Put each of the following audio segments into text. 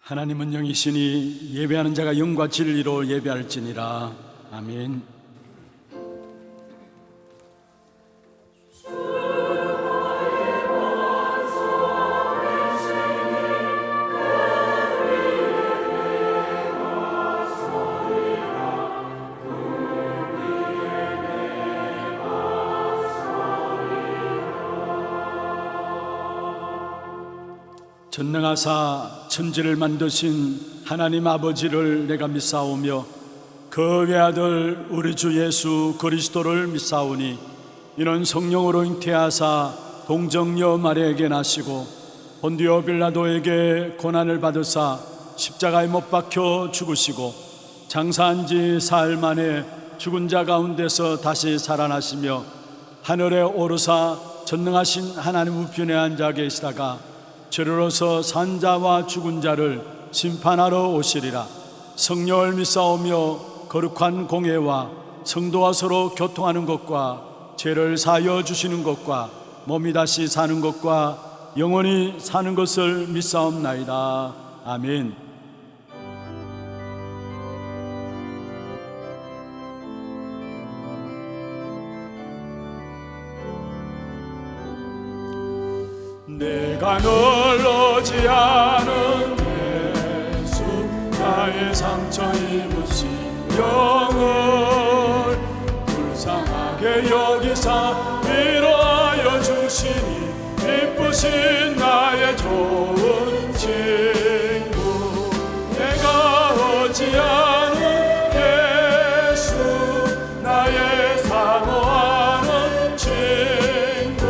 하나님은 영이시니 예배하는 자가 영과 진리로 예배할지니라. 아멘. 전능하사 천지를 만드신 하나님 아버지를 내가 믿사오며 그 외아들 우리 주 예수 그리스도를 믿사오니 이는 성령으로 잉태하사 동정녀 마리아에게 나시고 본디오 빌라도에게 고난을 받으사 십자가에 못 박혀 죽으시고 장사한 지 사흘 만에 죽은 자 가운데서 다시 살아나시며 하늘에 오르사 전능하신 하나님 우편에 앉아 계시다가 저리로서 산 자와 죽은 자를 심판하러 오시리라. 성령을 믿사오며 거룩한 공예와 성도와 서로 교통하는 것과 죄를 사하여 주시는 것과 몸이 다시 사는 것과 영원히 사는 것을 믿사옵나이다. 아멘. 내가 널 오지 않은 예수 나의 상처 입으신 영을 불쌍하게 여기사 위로하여 주시니 기쁘신 나의 좋은 친구 내가 오지 않은 예수 나의 사모하는 친구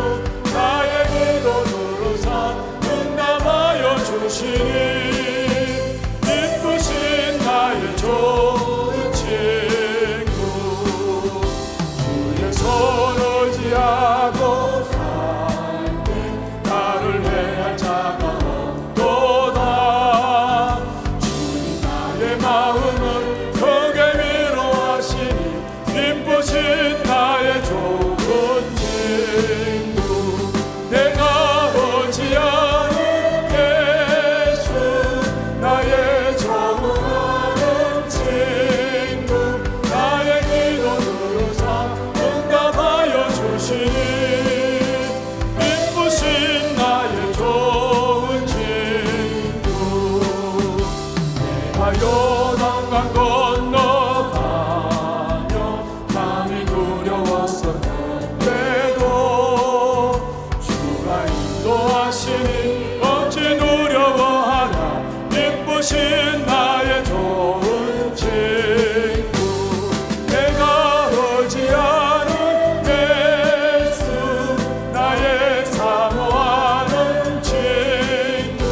나의 기도 주시니 기쁘신 나의 좋은 친구 주의 손 의지하고 살게 나를 해할 자가 없도다. 주님 나의 마음을 크게 위로하시니 기쁘신 나의 좋은 친구 내가 오지 않은 나의 정하는 친구 나의 기도 들으사 응답하여 주시니 기쁘신 나의 좋은 친구 내가 요단강 건너가며 밤이 두려웠었는데도 주가 인도하시니 어찌 두려워하랴. 기쁘신 나의 좋은 친구 내가 오지 않은 예수 나의 사모하는 친구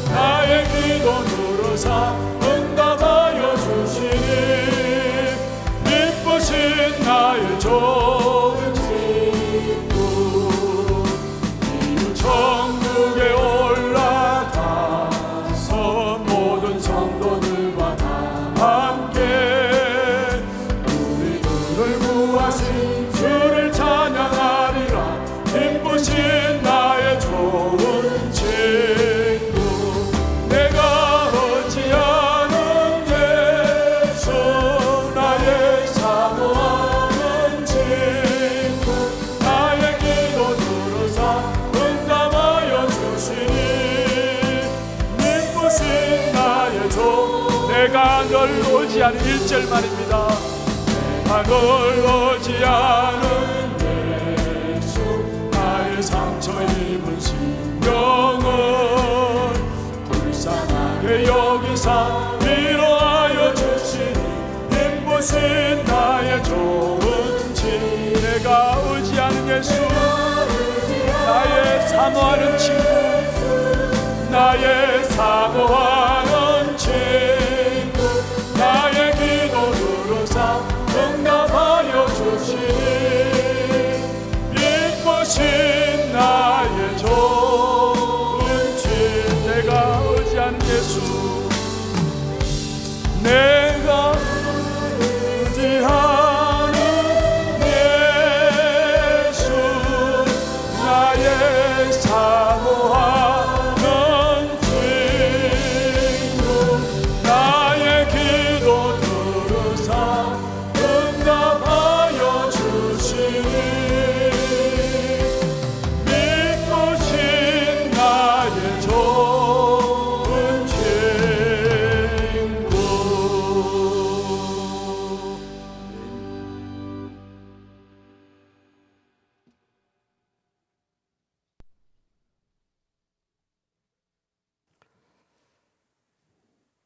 나의 기도 들으사 응답하여 주시니 기쁘신 나의 좋은 친구 이루 천국에 올라가 모든 성도들과 다 함께 우리들을 구하신 주를 찬양하리라. 기쁘신 나의 좋은 친구 내가 오지 않은 예수 나의 사모하는 친구 나의 기도 들으사 응답하여 주시니 내가 널 오지 않은 1절 말입니다. 내가 널 오지 않은 예수 나의 상처 입은 심령을 불쌍하게 여기사 위로하여 주시니 기쁘신 나의 좋은 친구 내가 오지 않은 예수 나의 사모하는 친구 나의 사모하는 친구 나의 기도 들으사 응답하여 주시니 기쁘신 나의 좋은 친구 내가 오지 않은 예수 내가 오지 않은 예수 나의 사모하는 친구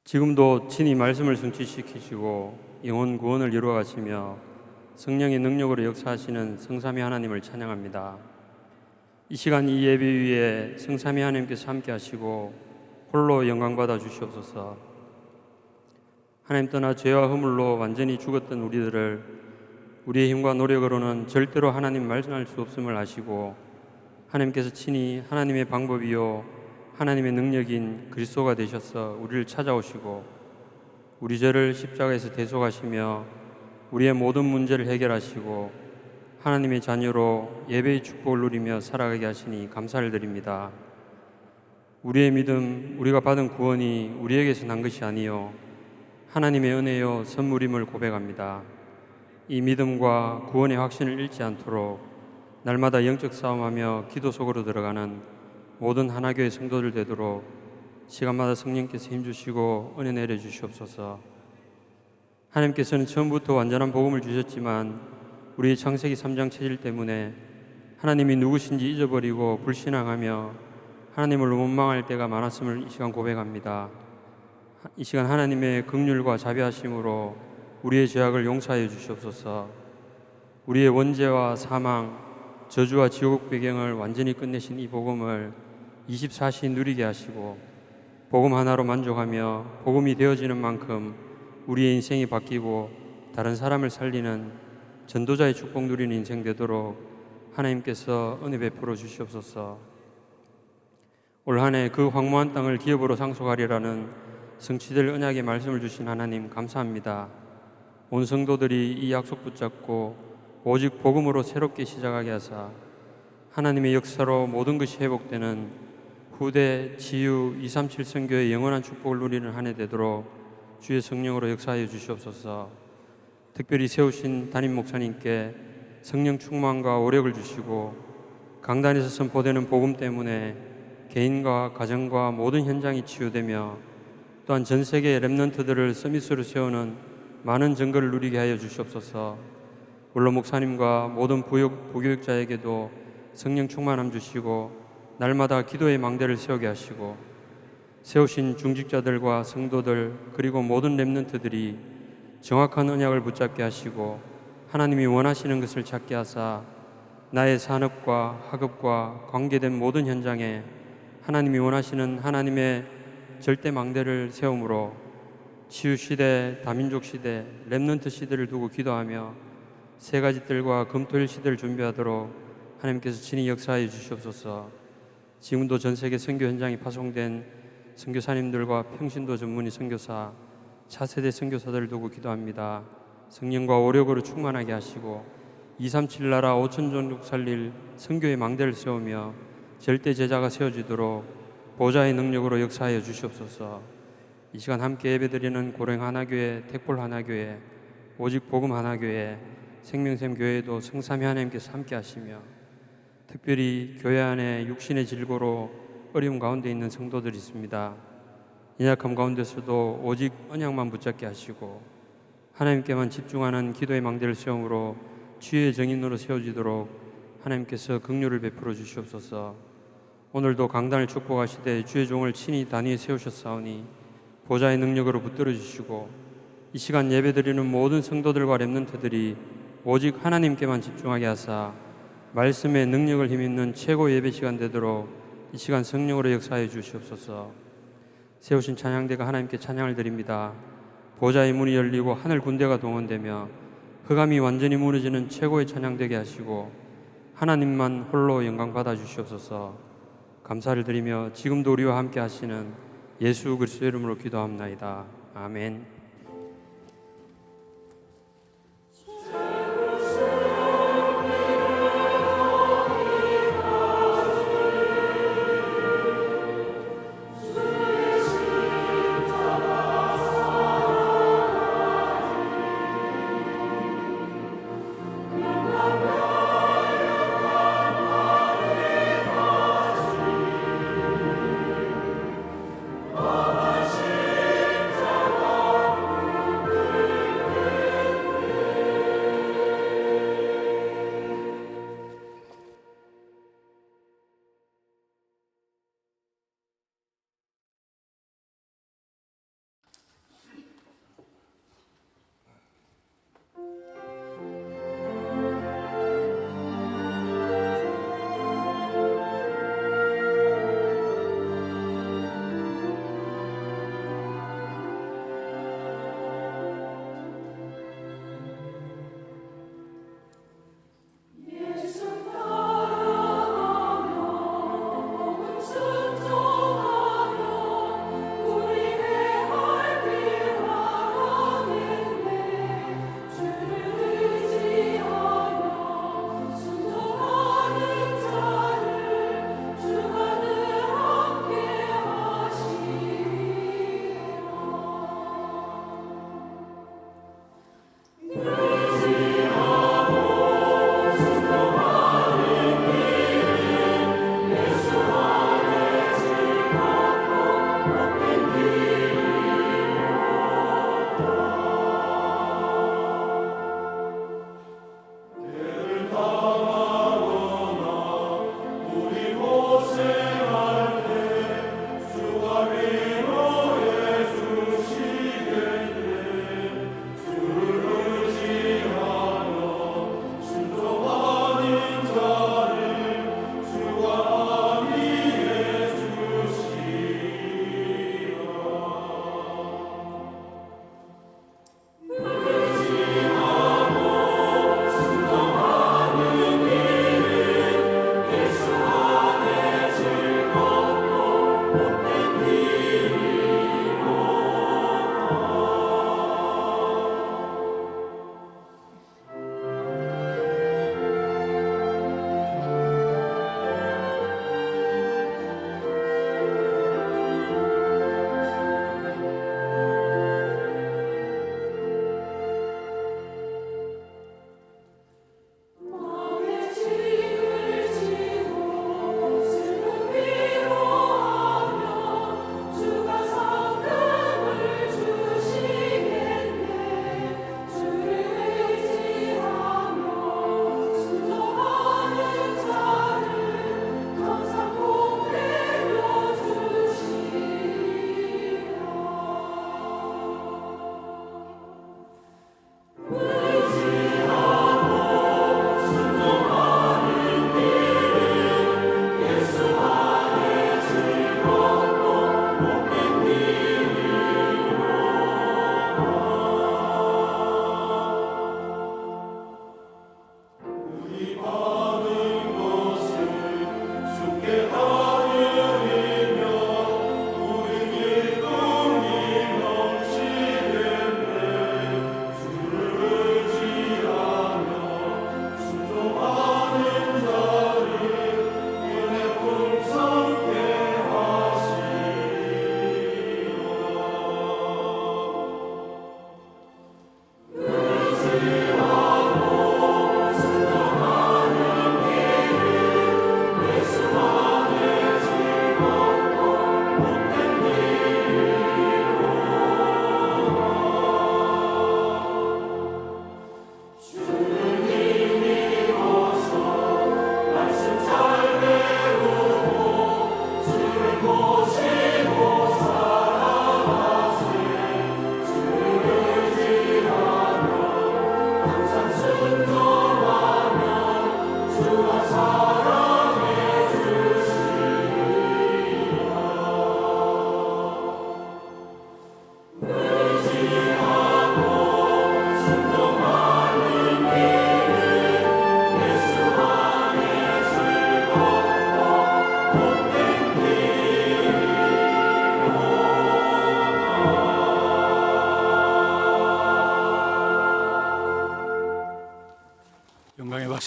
지금도 친히 말씀을 성취시키시고 영혼 구원을 이루어 가시며 성령의 능력으로 역사하시는 성삼위 하나님을 찬양합니다. 이 시간 이 예배 위에 성삼위 하나님께서 함께 하시고 홀로 영광 받아 주시옵소서. 하나님, 떠나 죄와 허물로 완전히 죽었던 우리들을 우리의 힘과 노력으로는 절대로 하나님 말씀할 수 없음을 아시고 하나님께서 친히 하나님의 방법이요 하나님의 능력인 그리스도가 되셔서 우리를 찾아오시고 우리 죄를 십자가에서 대속하시며 우리의 모든 문제를 해결하시고 하나님의 자녀로 예배의 축복을 누리며 살아가게 하시니 감사를 드립니다. 우리의 믿음, 우리가 받은 구원이 우리에게서 난 것이 아니요 하나님의 은혜요 선물임을 고백합니다. 이 믿음과 구원의 확신을 잃지 않도록 날마다 영적 싸움하며 기도 속으로 들어가는 모든 하나교회 성도들 되도록 시간마다 성령께서 힘주시고 은혜 내려주시옵소서. 하나님께서는 처음부터 완전한 복음을 주셨지만 우리의 창세기 3장 체질 때문에 하나님이 누구신지 잊어버리고 불신앙하며 하나님을 원망할 때가 많았음을 이 시간 고백합니다. 이 시간 하나님의 긍휼과 자비하심으로 우리의 죄악을 용서하여 주시옵소서. 우리의 원죄와 사망, 저주와 지옥 배경을 완전히 끝내신 이 복음을 24시 누리게 하시고 복음 하나로 만족하며 복음이 되어지는 만큼 우리의 인생이 바뀌고 다른 사람을 살리는 전도자의 축복 누리는 인생 되도록 하나님께서 은혜 베풀어 주시옵소서. 올 한 해 그 황무한 땅을 기업으로 상속하리라는 성취될 언약의 말씀을 주신 하나님 감사합니다. 온 성도들이 이 약속 붙잡고 오직 복음으로 새롭게 시작하게 하사 하나님의 역사로 모든 것이 회복되는 후대 지유 237 선교의 영원한 축복을 누리는 한 해 되도록 주의 성령으로 역사하여 주시옵소서. 특별히 세우신 담임 목사님께 성령 충만과 오력을 주시고 강단에서 선포되는 복음 때문에 개인과 가정과 모든 현장이 치유되며 또한 전 세계의 렘넌트들을 서밋으로 세우는 많은 증거를 누리게 하여 주시옵소서. 물론 목사님과 모든 부교육자에게도 성령 충만함 주시고 날마다 기도의 망대를 세우게 하시고 세우신 중직자들과 성도들 그리고 모든 렘넌트들이 정확한 언약을 붙잡게 하시고 하나님이 원하시는 것을 찾게 하사 나의 산업과 학업과 관계된 모든 현장에 하나님이 원하시는 하나님의 절대 망대를 세움으로 치유시대, 다민족 시대, 렘넌트 시대를 두고 기도하며 세 가지 뜰과 금토일 시대를 준비하도록 하나님께서 친히 역사하여 주시옵소서. 지금도 전 세계 선교 현장이 파송된 선교사님들과 평신도 전문의 선교사, 차세대 선교사들을 두고 기도합니다. 성령과 오력으로 충만하게 하시고 237 나라 5천 종족 살릴 선교의 망대를 세우며 절대 제자가 세워지도록 보좌의 능력으로 역사하여 주시옵소서. 이 시간 함께 예배드리는 고령 하나교회, 택볼 하나교회, 오직 복음 하나교회, 생명샘 교회도 성삼위 하나님께서 함께 하시며 특별히 교회 안에 육신의 질고로 어려움 가운데 있는 성도들이 있습니다. 연약함 가운데서도 오직 언약만 붙잡게 하시고 하나님께만 집중하는 기도의 망대를 세움으로 주의 정인으로 세워지도록 하나님께서 긍휼을 베풀어 주시옵소서. 오늘도 강단을 축복하시되 주의 종을 친히 단위에 세우셨사오니 보좌의 능력으로 붙들어 주시고 이 시간 예배드리는 모든 성도들과 렘넌트들이 오직 하나님께만 집중하게 하사 말씀의 능력을 힘입는 최고 예배 시간 되도록 이 시간 성령으로 역사해 주시옵소서. 세우신 찬양대가 하나님께 찬양을 드립니다. 보좌의 문이 열리고 하늘 군대가 동원되며 흑암이 완전히 무너지는 최고의 찬양되게 하시고 하나님만 홀로 영광 받아 주시옵소서. 감사를 드리며 지금도 우리와 함께 하시는 예수 그리스도 이름으로 기도합나이다. 아멘.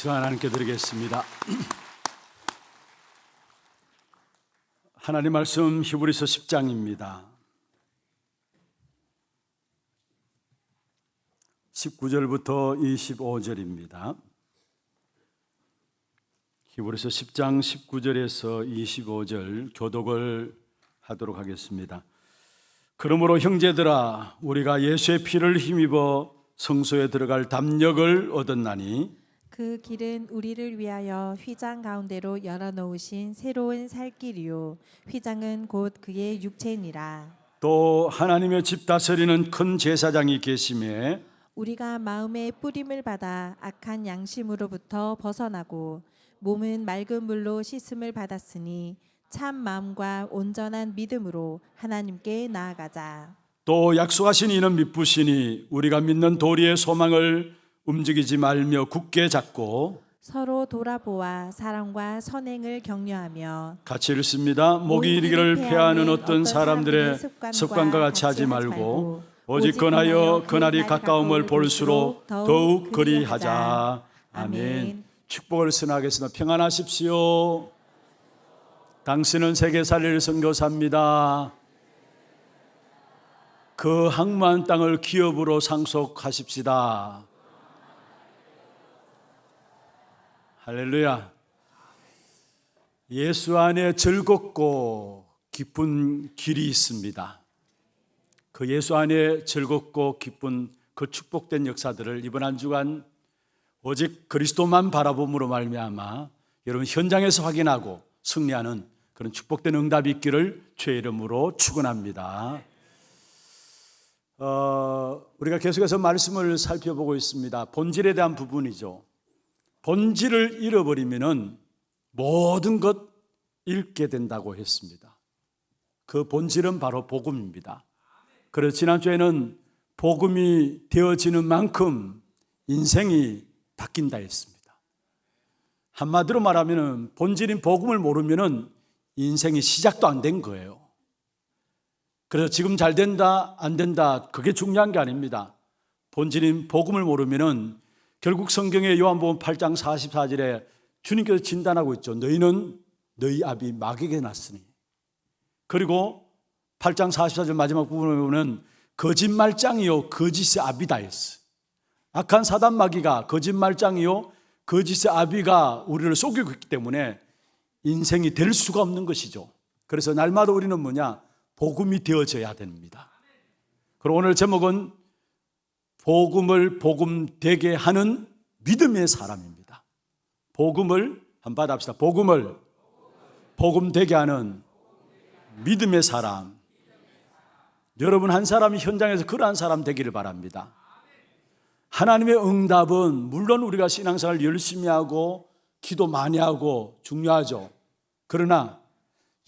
박수 하나님께 드리겠습니다. 하나님 말씀 히브리서 10장입니다. 19절부터 25절입니다. 히브리서 10장 19절에서 25절 교독을 하도록 하겠습니다. 그러므로 형제들아, 우리가 예수의 피를 힘입어 성소에 들어갈 담력을 얻었나니 그 길은 우리를 위하여 휘장 가운데로 열어놓으신 새로운 살 길이요 휘장은 곧 그의 육체니라. 또 하나님의 집 다스리는 큰 제사장이 계심에 우리가 마음의 뿌림을 받아 악한 양심으로부터 벗어나고 몸은 맑은 물로 씻음을 받았으니 참 마음과 온전한 믿음으로 하나님께 나아가자. 또 약속하신 이는 믿으시니 우리가 믿는 도리의 소망을 움직이지 말며 굳게 잡고 서로 돌아보아 사랑과 선행을 격려하며 같이 읽습니다. 목이 이르기를 폐하는 어떤 사람들의 습관과 같이 하지 말고 오직 건하여 그날이 가까움을 볼수록 더욱 그리하자. 아멘. 축복을 선하겠습니다. 평안하십시오. 당신은 세계살이를 선교사입니다. 그 항무한 땅을 기업으로 상속하십시다. 할렐루야. 예수 안에 즐겁고 기쁜 길이 있습니다. 그 예수 안에 즐겁고 기쁜 그 축복된 역사들을 이번 한 주간 오직 그리스도만 바라봄으로 말미암아 여러분 현장에서 확인하고 승리하는 그런 축복된 응답이 있기를 주의 이름으로 축원합니다. 우리가 계속해서 말씀을 살펴보고 있습니다. 본질에 대한 부분이죠. 본질을 잃어버리면은 모든 것 잃게 된다고 했습니다. 그 본질은 바로 복음입니다. 그래서 지난주에는 복음이 되어지는 만큼 인생이 바뀐다 했습니다. 한마디로 말하면 본질인 복음을 모르면 인생이 시작도 안 된 거예요. 그래서 지금 잘 된다 안 된다 그게 중요한 게 아닙니다. 본질인 복음을 모르면 결국 성경의 요한복음 8장 44절에 주님께서 진단하고 있죠. 너희는 너희 아비 마귀에게 났으니. 그리고 8장 44절 마지막 부분에 보면 거짓말장이요 거짓의 아비다 했어. 악한 사단 마귀가 거짓말장이요 거짓의 아비가 우리를 속이고 있기 때문에 인생이 될 수가 없는 것이죠. 그래서 날마다 우리는 뭐냐? 복음이 되어져야 됩니다. 그리고 오늘 제목은 복음을 복음되게 하는 믿음의 사람입니다. 복음을 한번 받아봅시다. 복음을 복음되게 하는 믿음의 사람. 여러분 한 사람이 현장에서 그러한 사람 되기를 바랍니다. 하나님의 응답은 물론 우리가 신앙생활 열심히 하고 기도 많이 하고 중요하죠. 그러나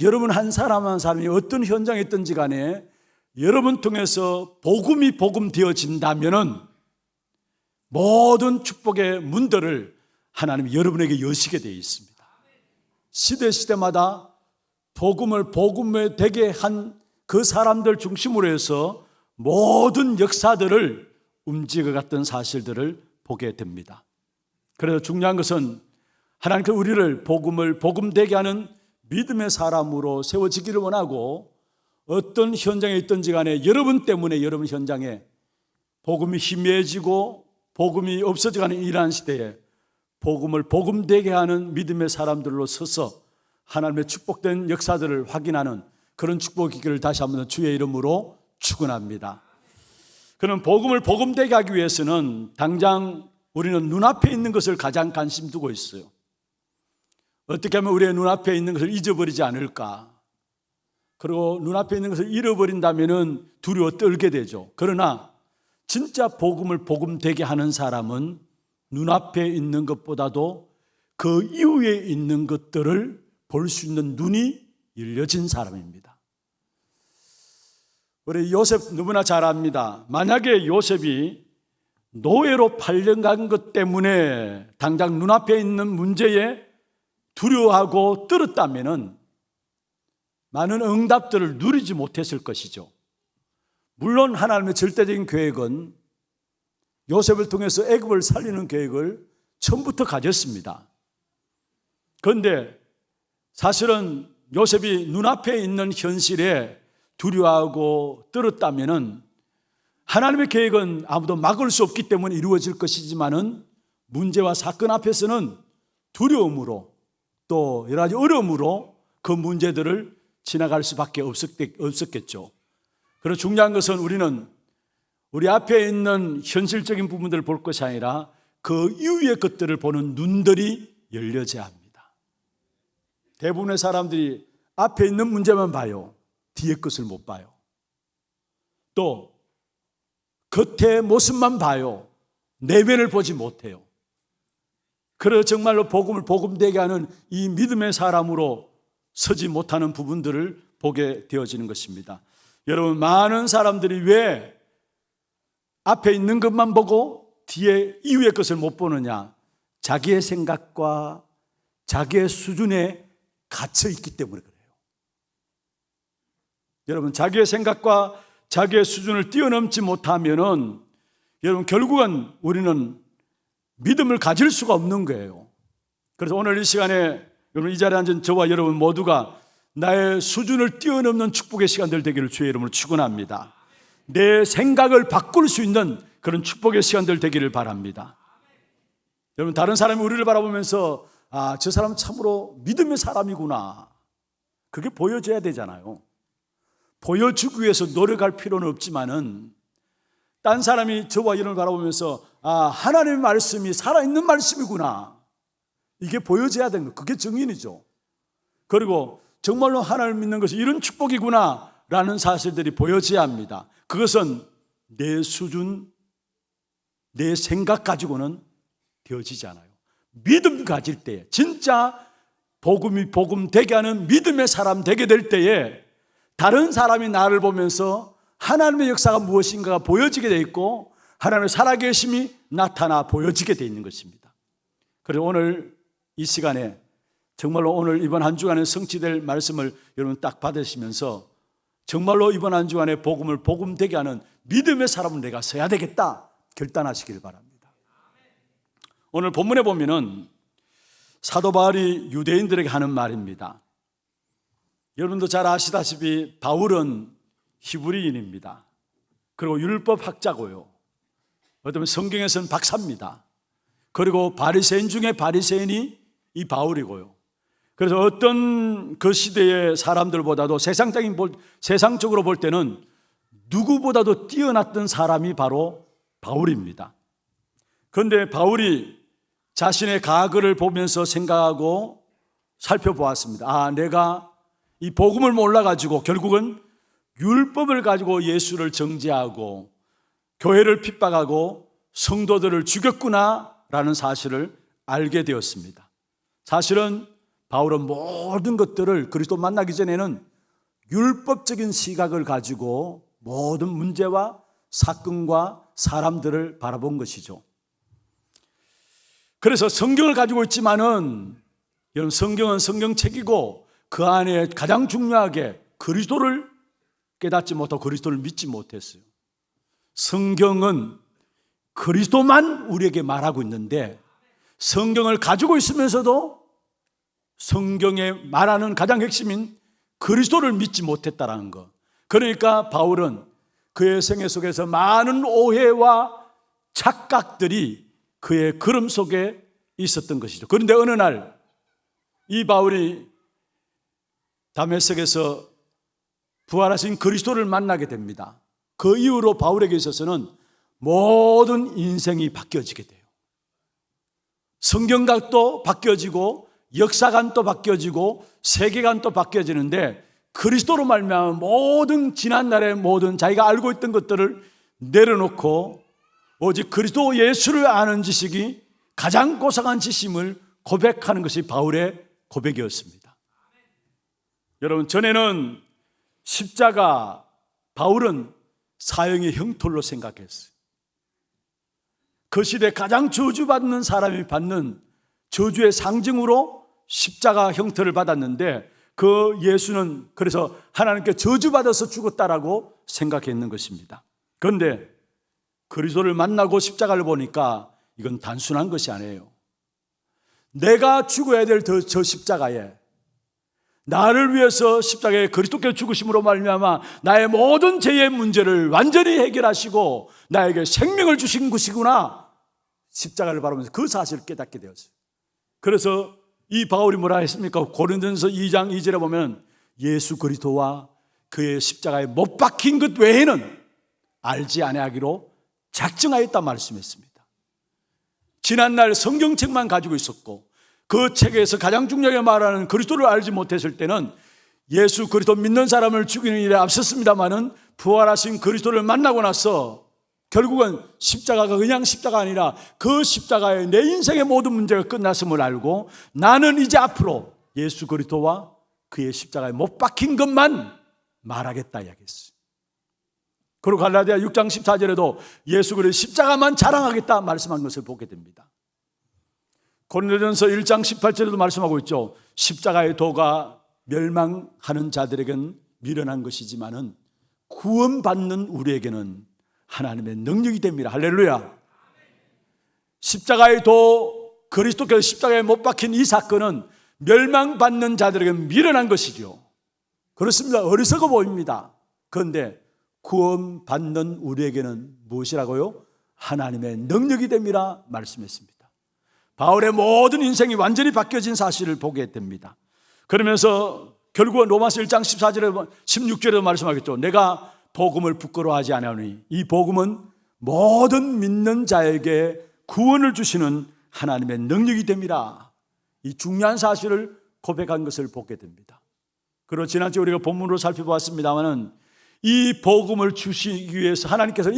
여러분 한 사람 한 사람이 어떤 현장에 있든지 간에 여러분 통해서 복음이 복음되어진다면은 모든 축복의 문들을 하나님이 여러분에게 여시게 되어 있습니다. 시대마다 복음을 복음되게 한 그 사람들 중심으로 해서 모든 역사들을 움직여갔던 사실들을 보게 됩니다. 그래서 중요한 것은 하나님께서 우리를 복음을 복음되게 하는 믿음의 사람으로 세워지기를 원하고 어떤 현장에 있든지 간에 여러분 때문에 여러분 현장에 복음이 희미해지고 복음이 없어져가는 이러한 시대에 복음을 복음되게 하는 믿음의 사람들로 서서 하나님의 축복된 역사들을 확인하는 그런 축복의 길을 다시 한번 주의 이름으로 축원합니다. 그럼 복음을 복음되게 하기 위해서는 당장 우리는 눈앞에 있는 것을 가장 관심 두고 있어요. 어떻게 하면 우리의 눈앞에 있는 것을 잊어버리지 않을까? 그리고 눈앞에 있는 것을 잃어버린다면 두려워 떨게 되죠. 그러나 진짜 복음을 복음되게 하는 사람은 눈앞에 있는 것보다도 그 이후에 있는 것들을 볼 수 있는 눈이 열려진 사람입니다. 우리 요셉 누구나 잘 압니다. 만약에 요셉이 노예로 팔려간 것 때문에 당장 눈앞에 있는 문제에 두려워하고 떨었다면 많은 응답들을 누리지 못했을 것이죠. 물론 하나님의 절대적인 계획은 요셉을 통해서 애굽을 살리는 계획을 처음부터 가졌습니다. 그런데 사실은 요셉이 눈앞에 있는 현실에 두려워하고 떨었다면은 하나님의 계획은 아무도 막을 수 없기 때문에 이루어질 것이지만은 문제와 사건 앞에서는 두려움으로 또 여러 가지 어려움으로 그 문제들을 지나갈 수밖에 없었겠죠. 그래서 중요한 것은 우리는 우리 앞에 있는 현실적인 부분들을 볼 것이 아니라 그 이후의 것들을 보는 눈들이 열려져야 합니다. 대부분의 사람들이 앞에 있는 문제만 봐요. 뒤의 것을 못 봐요. 또 겉의 모습만 봐요. 내면을 보지 못해요. 그래서 정말로 복음을 복음되게 하는 이 믿음의 사람으로 서지 못하는 부분들을 보게 되어지는 것입니다. 여러분, 많은 사람들이 왜 앞에 있는 것만 보고 뒤에 이후의 것을 못 보느냐? 자기의 생각과 자기의 수준에 갇혀 있기 때문에 그래요. 여러분, 자기의 생각과 자기의 수준을 뛰어넘지 못하면은 여러분 결국은 우리는 믿음을 가질 수가 없는 거예요. 그래서 오늘 이 시간에 여러분 이 자리에 앉은 저와 여러분 모두가 나의 수준을 뛰어넘는 축복의 시간들 되기를 주의 이름으로 축원합니다. 내 생각을 바꿀 수 있는 그런 축복의 시간들 되기를 바랍니다. 여러분, 다른 사람이 우리를 바라보면서 아, 저 사람은 참으로 믿음의 사람이구나, 그게 보여져야 되잖아요. 보여주기 위해서 노력할 필요는 없지만은 딴 사람이 저와 여러분을 바라보면서 아, 하나님의 말씀이 살아있는 말씀이구나, 이게 보여져야 되는 거, 그게 증인이죠. 그리고 정말로 하나님을 믿는 것이 이런 축복이구나 라는 사실들이 보여져야 합니다. 그것은 내 수준, 내 생각 가지고는 되어지지 않아요. 믿음 가질 때, 진짜 복음이 복음 되게 하는 믿음의 사람 되게 될 때에 다른 사람이 나를 보면서 하나님의 역사가 무엇인가가 보여지게 돼 있고 하나님의 살아계심이 나타나 보여지게 돼 있는 것입니다. 그래서 오늘 이 시간에 정말로 오늘 이번 한 주간에 성취될 말씀을 여러분 딱 받으시면서 정말로 이번 한 주간에 복음을 복음되게 하는 믿음의 사람은 내가 서야 되겠다 결단하시길 바랍니다. 오늘 본문에 보면은 사도 바울이 유대인들에게 하는 말입니다. 여러분도 잘 아시다시피 바울은 히브리인입니다. 그리고 율법학자고요. 어쩌면 성경에서는 박사입니다. 그리고 바리새인 중에 바리새인이 이 바울이고요. 그래서 어떤 그 시대의 사람들보다도 세상적으로 볼 때는 누구보다도 뛰어났던 사람이 바로 바울입니다. 그런데 바울이 자신의 과거를 보면서 생각하고 살펴보았습니다. 아, 내가 이 복음을 몰라가지고 결국은 율법을 가지고 예수를 정죄하고 교회를 핍박하고 성도들을 죽였구나 라는 사실을 알게 되었습니다. 사실은 바울은 모든 것들을 그리스도 만나기 전에는 율법적인 시각을 가지고 모든 문제와 사건과 사람들을 바라본 것이죠. 그래서 성경을 가지고 있지만은 여러분, 성경은 성경책이고 그 안에 가장 중요하게 그리스도를 깨닫지 못하고 그리스도를 믿지 못했어요. 성경은 그리스도만 우리에게 말하고 있는데 성경을 가지고 있으면서도 성경에 말하는 가장 핵심인 그리스도를 믿지 못했다라는 것. 그러니까 바울은 그의 생애 속에서 많은 오해와 착각들이 그의 걸음 속에 있었던 것이죠. 그런데 어느 날 이 바울이 다메섹에서 부활하신 그리스도를 만나게 됩니다. 그 이후로 바울에게 있어서는 모든 인생이 바뀌어지게 돼요. 성경각도 바뀌어지고 역사관도 바뀌어지고 세계관도 바뀌어지는데 그리스도로 말미암아 모든 지난날의 모든 자기가 알고 있던 것들을 내려놓고 오직 그리스도 예수를 아는 지식이 가장 고상한 지심을 고백하는 것이 바울의 고백이었습니다. 여러분, 전에는 십자가, 바울은 사형의 형틀로 생각했어요. 그 시대 가장 저주받는 사람이 받는 저주의 상징으로 십자가 형태를 받았는데 그 예수는 그래서 하나님께 저주받아서 죽었다라고 생각했는 것입니다. 그런데 그리스도를 만나고 십자가를 보니까 이건 단순한 것이 아니에요. 내가 죽어야 될 저 십자가에, 나를 위해서 십자가에 그리스도께서 죽으심으로 말미암아 나의 모든 죄의 문제를 완전히 해결하시고 나에게 생명을 주신 것이구나, 십자가를 바라보면서 그 사실을 깨닫게 되었어요. 그래서 이 바울이 뭐라 했습니까? 고린도전서 2장 2절에 보면 예수 그리스도와 그의 십자가에 못 박힌 것 외에는 알지 아니하기로 작정하였다 말씀했습니다. 지난날 성경책만 가지고 있었고 그 책에서 가장 중요하게 말하는 그리스도를 알지 못했을 때는 예수 그리스도 믿는 사람을 죽이는 일에 앞섰습니다마는 부활하신 그리스도를 만나고 나서 결국은 십자가가 그냥 십자가 아니라 그 십자가에 내 인생의 모든 문제가 끝났음을 알고 나는 이제 앞으로 예수 그리스도와 그의 십자가에 못 박힌 것만 말하겠다 이야기했어요. 그리고 갈라디아 6장 14절에도 예수 그리스도 십자가만 자랑하겠다 말씀한 것을 보게 됩니다. 고린도전서 1장 18절에도 말씀하고 있죠. 십자가의 도가 멸망하는 자들에게는 미련한 것이지만은 구원받는 우리에게는 하나님의 능력이 됩니다. 할렐루야. 십자가의 도, 그리스도께서 십자가에 못 박힌 이 사건은 멸망받는 자들에게는 미련한 것이죠. 그렇습니다. 어리석어 보입니다. 그런데 구원받는 우리에게는 무엇이라고요? 하나님의 능력이 됩니다 말씀했습니다. 바울의 모든 인생이 완전히 바뀌어진 사실을 보게 됩니다. 그러면서 결국은 로마서 1장 14절에 16절에도 말씀하겠죠. 내가 복음을 부끄러워하지 않으니 이 복음은 모든 믿는 자에게 구원을 주시는 하나님의 능력이 됩니다. 이 중요한 사실을 고백한 것을 보게 됩니다. 그리고 지난주에 우리가 본문으로 살펴보았습니다마는 이 복음을 주시기 위해서 하나님께서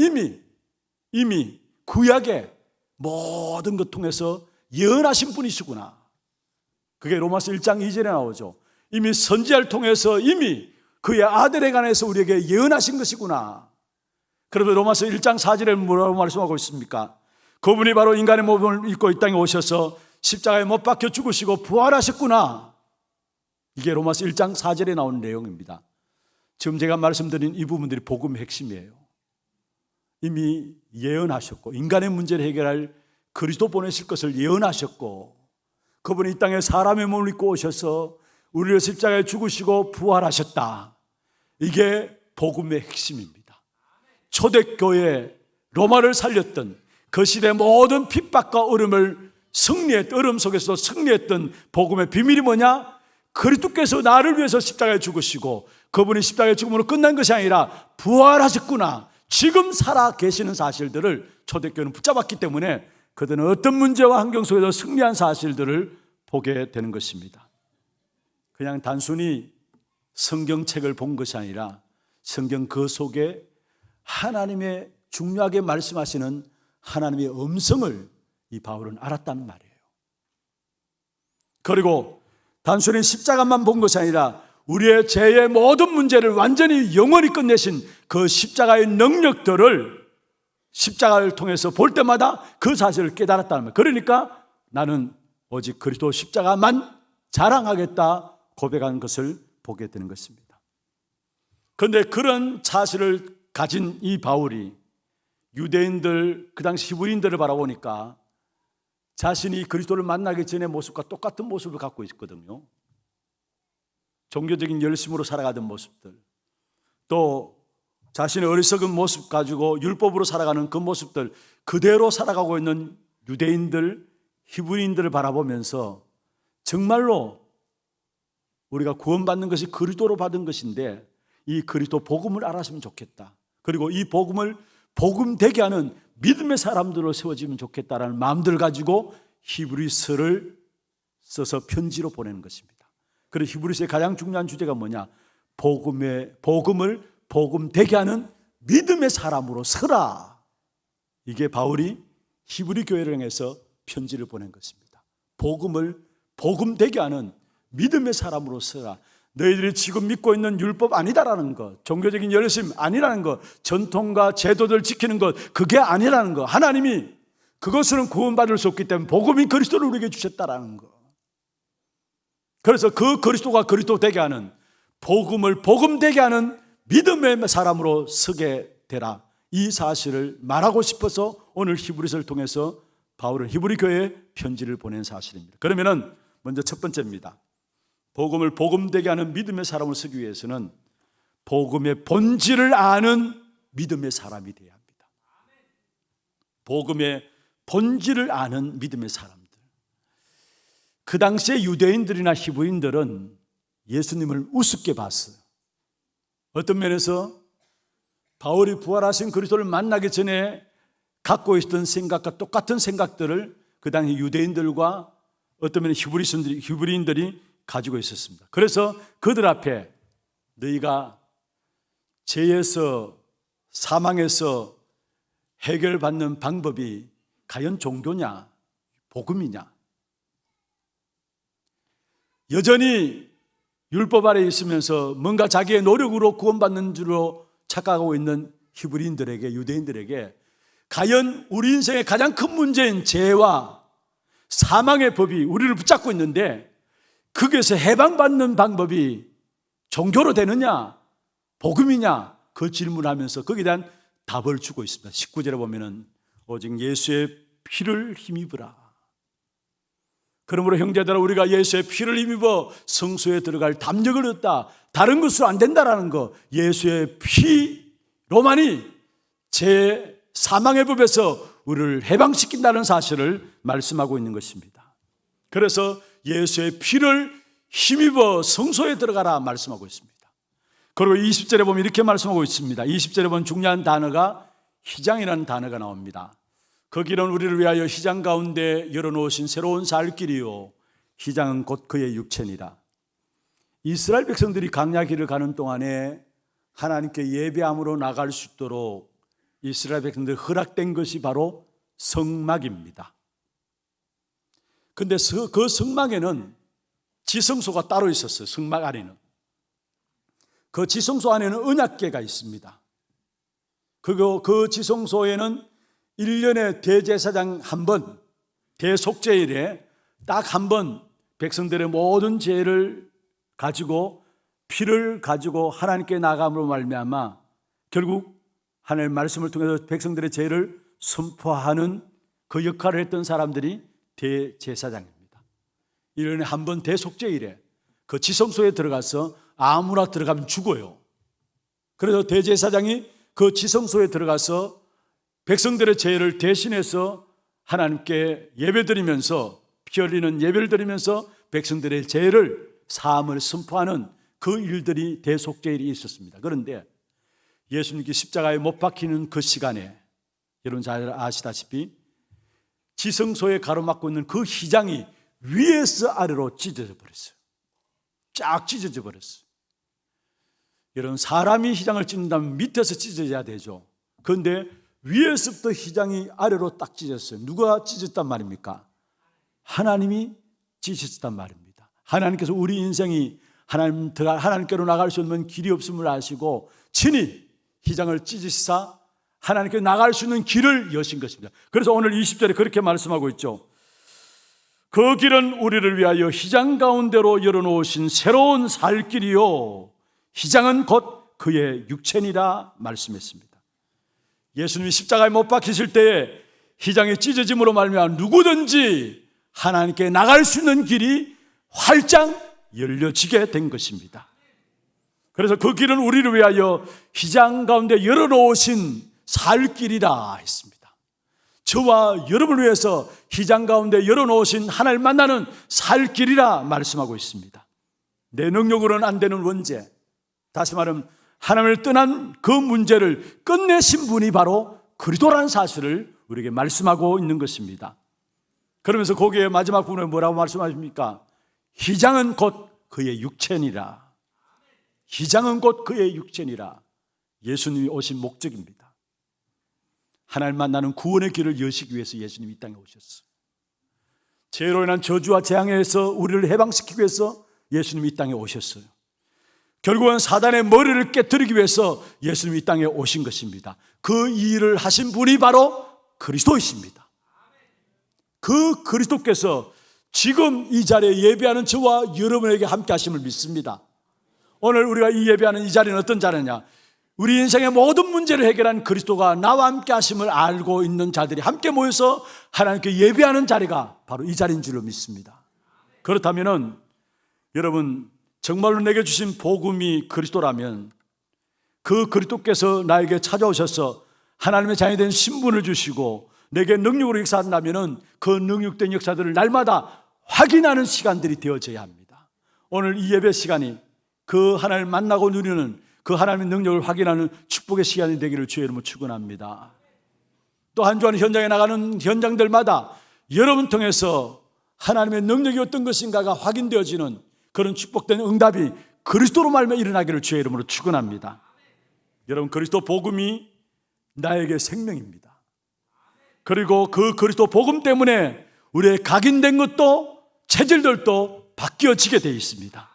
이미 구약의 모든 것 통해서 예언하신 분이시구나. 그게 로마서 1장 2절에 나오죠. 이미 선지자를 통해서 이미 그의 아들에 관해서 우리에게 예언하신 것이구나. 그래서 로마서 1장 4절에 뭐라고 말씀하고 있습니까? 그분이 바로 인간의 몸을 입고 이 땅에 오셔서 십자가에 못 박혀 죽으시고 부활하셨구나. 이게 로마서 1장 4절에 나오는 내용입니다. 지금 제가 말씀드린 이 부분들이 복음의 핵심이에요. 이미 예언하셨고 인간의 문제를 해결할 그리스도 보내실 것을 예언하셨고 그분이 이 땅에 사람의 몸을 입고 오셔서 우리를 십자가에 죽으시고 부활하셨다. 이게 복음의 핵심입니다. 초대교회 로마를 살렸던 그 시대의 모든 핍박과 어려움 속에서 승리했던 복음의 비밀이 뭐냐? 그리스도께서 나를 위해서 십자가에 죽으시고 그분이 십자가에 죽음으로 끝난 것이 아니라 부활하셨구나. 지금 살아 계시는 사실들을 초대교회는 붙잡았기 때문에 그들은 어떤 문제와 환경 속에서 승리한 사실들을 보게 되는 것입니다. 그냥 단순히 성경책을 본 것이 아니라 성경 그 속에 하나님의 중요하게 말씀하시는 하나님의 음성을 이 바울은 알았다는 말이에요. 그리고 단순히 십자가만 본 것이 아니라 우리의 죄의 모든 문제를 완전히 영원히 끝내신 그 십자가의 능력들을 십자가를 통해서 볼 때마다 그 사실을 깨달았다는 거예요. 그러니까 나는 오직 그리스도 십자가만 자랑하겠다 고백한 것을 보게 되는 것입니다. 그런데 그런 사실을 가진 이 바울이 유대인들, 그 당시 히브리인들을 바라보니까 자신이 그리스도를 만나기 전의 모습과 똑같은 모습을 갖고 있거든요. 종교적인 열심으로 살아가던 모습들, 또 자신의 어리석은 모습 가지고 율법으로 살아가는 그 모습들 그대로 살아가고 있는 유대인들, 히브리인들을 바라보면서 정말로 우리가 구원받는 것이 그리스도로 받은 것인데 이 그리스도 복음을 알았으면 좋겠다. 그리고 이 복음을 복음되게 하는 믿음의 사람들로 세워지면 좋겠다라는 마음들을 가지고 히브리서를 써서 편지로 보내는 것입니다. 그래서 히브리서의 가장 중요한 주제가 뭐냐? 복음을 복음되게 하는 믿음의 사람으로 서라. 이게 바울이 히브리 교회를 향해서 편지를 보낸 것입니다. 복음을 복음되게 하는 믿음의 사람으로 서라. 너희들이 지금 믿고 있는 율법 아니다라는 것, 종교적인 열심 아니라는 것, 전통과 제도들 지키는 것, 그게 아니라는 것, 하나님이 그것으로는 구원받을 수 없기 때문에 복음이 그리스도를 우리에게 주셨다라는 것. 그래서 그 그리스도가 그리스도 되게 하는, 복음을 복음되게 하는 믿음의 사람으로 서게 되라. 이 사실을 말하고 싶어서 오늘 히브리서를 통해서 바울은 히브리 교회에 편지를 보낸 사실입니다. 그러면은 먼저 첫 번째입니다. 복음을 복음되게 하는 믿음의 사람을 쓰기 위해서는 복음의 본질을 아는 믿음의 사람이 되어야 합니다. 복음의 본질을 아는 믿음의 사람들. 그 당시에 유대인들이나 히브리인들은 예수님을 우습게 봤어요. 어떤 면에서 바울이 부활하신 그리스도를 만나기 전에 갖고 있던 생각과 똑같은 생각들을 그 당시 유대인들과 어떤 면에 히브리인들이 가지고 있었습니다. 그래서 그들 앞에 너희가 죄에서 사망에서 해결받는 방법이 과연 종교냐 복음이냐, 여전히 율법 아래 있으면서 뭔가 자기의 노력으로 구원받는 줄로 착각하고 있는 히브리인들에게, 유대인들에게 과연 우리 인생의 가장 큰 문제인 죄와 사망의 법이 우리를 붙잡고 있는데 거기에서 해방받는 방법이 종교로 되느냐 복음이냐, 그 질문하면서 거기에 대한 답을 주고 있습니다. 19절에 보면은 오직 예수의 피를 힘입으라. 그러므로 형제들아, 우리가 예수의 피를 힘입어 성소에 들어갈 담력을 얻다. 다른 것으로 안 된다라는 거, 예수의 피로만이 제 사망의 법에서 우리를 해방시킨다는 사실을 말씀하고 있는 것입니다. 그래서 예수의 피를 힘입어 성소에 들어가라 말씀하고 있습니다. 그리고 20절에 보면 이렇게 말씀하고 있습니다. 20절에 보면 중요한 단어가 휘장이라는 단어가 나옵니다. 그 길은 우리를 위하여 휘장 가운데 열어놓으신 새로운 살 길이요 휘장은 곧 그의 육체니라. 이스라엘 백성들이 광야 길을 가는 동안에 하나님께 예배함으로 나갈 수 있도록 이스라엘 백성들 허락된 것이 바로 성막입니다. 그런데 그 성막에는 지성소가 따로 있었어요. 성막 안에는. 그 지성소 안에는 언약궤가 있습니다. 그리고 그 지성소에는 1년에 대제사장 한 번, 대속죄일에 딱 한 번 백성들의 모든 죄를 가지고 피를 가지고 하나님께 나감으로 말미암아 결국 하나님의 말씀을 통해서 백성들의 죄를 선포하는 그 역할을 했던 사람들이 대제사장입니다. 1년에 한 번 대속죄일에 그 지성소에 들어가서 아무나 들어가면 죽어요. 그래서 대제사장이 그 지성소에 들어가서 백성들의 죄를 대신해서 하나님께 예배드리면서 피 흘리는 예배를 드리면서 백성들의 죄를 사함을 선포하는 그 일들이 대속죄일이 있었습니다. 그런데 예수님께 십자가에 못 박히는 그 시간에 여러분 잘 아시다시피 지성소에 가로막고 있는 그 휘장이 위에서 아래로 찢어져 버렸어요. 쫙 찢어져 버렸어요. 여러분, 사람이 휘장을 찢는다면 밑에서 찢어져야 되죠. 그런데 위에서부터 휘장이 아래로 딱 찢어졌어요. 누가 찢었단 말입니까? 하나님이 찢으셨단 말입니다. 하나님께서 우리 인생이 하나님께로 나갈 수 없는 길이 없음을 아시고 친히 휘장을 찢으시사 하나님께 나갈 수 있는 길을 여신 것입니다. 그래서 오늘 20절에 그렇게 말씀하고 있죠. 그 길은 우리를 위하여 휘장 가운데로 열어놓으신 새로운 살 길이요 휘장은 곧 그의 육체니라 말씀했습니다. 예수님이 십자가에 못 박히실 때에 휘장이 찢어짐으로 말미암아 누구든지 하나님께 나갈 수 있는 길이 활짝 열려지게 된 것입니다. 그래서 그 길은 우리를 위하여 휘장 가운데 열어놓으신 살 길이라 했습니다. 저와 여러분을 위해서 휘장 가운데 열어놓으신 하나님을 만나는 살 길이라 말씀하고 있습니다. 내 능력으로는 안 되는 원죄, 다시 말하면 하나님을 떠난 그 문제를 끝내신 분이 바로 그리스도라는 사실을 우리에게 말씀하고 있는 것입니다. 그러면서 거기에 마지막 부분에 뭐라고 말씀하십니까? 휘장은 곧 그의 육체니라. 휘장은 곧 그의 육체니라. 예수님이 오신 목적입니다. 하나님 만나는 구원의 길을 여시기 위해서 예수님이 이 땅에 오셨어요. 죄로 인한 저주와 재앙에서 우리를 해방시키기 위해서 예수님이 이 땅에 오셨어요. 결국은 사단의 머리를 깨뜨리기 위해서 예수님이 이 땅에 오신 것입니다. 그 일을 하신 분이 바로 그리스도이십니다. 그 그리스도께서 지금 이 자리에 예배하는 저와 여러분에게 함께 하심을 믿습니다. 오늘 우리가 이 예배하는 이 자리는 어떤 자리냐? 우리 인생의 모든 문제를 해결한 그리스도가 나와 함께 하심을 알고 있는 자들이 함께 모여서 하나님께 예배하는 자리가 바로 이 자리인 줄로 믿습니다. 그렇다면 여러분, 정말로 내게 주신 복음이 그리스도라면 그 그리스도께서 나에게 찾아오셔서 하나님의 자녀이 된 신분을 주시고 내게 능력으로 역사한다면 그 능력된 역사들을 날마다 확인하는 시간들이 되어져야 합니다. 오늘 이 예배 시간이 그 하나님을 만나고 누리는 그 하나님의 능력을 확인하는 축복의 시간이 되기를 주의 이름으로 축원합니다. 또 한 주간 현장에 나가는 현장들마다 여러분 통해서 하나님의 능력이 어떤 것인가가 확인되어지는 그런 축복된 응답이 그리스도로 말미암아 일어나기를 주의 이름으로 축원합니다. 여러분, 그리스도 복음이 나에게 생명입니다. 그리고 그 그리스도 복음 때문에 우리의 각인된 것도 체질들도 바뀌어지게 되어 있습니다.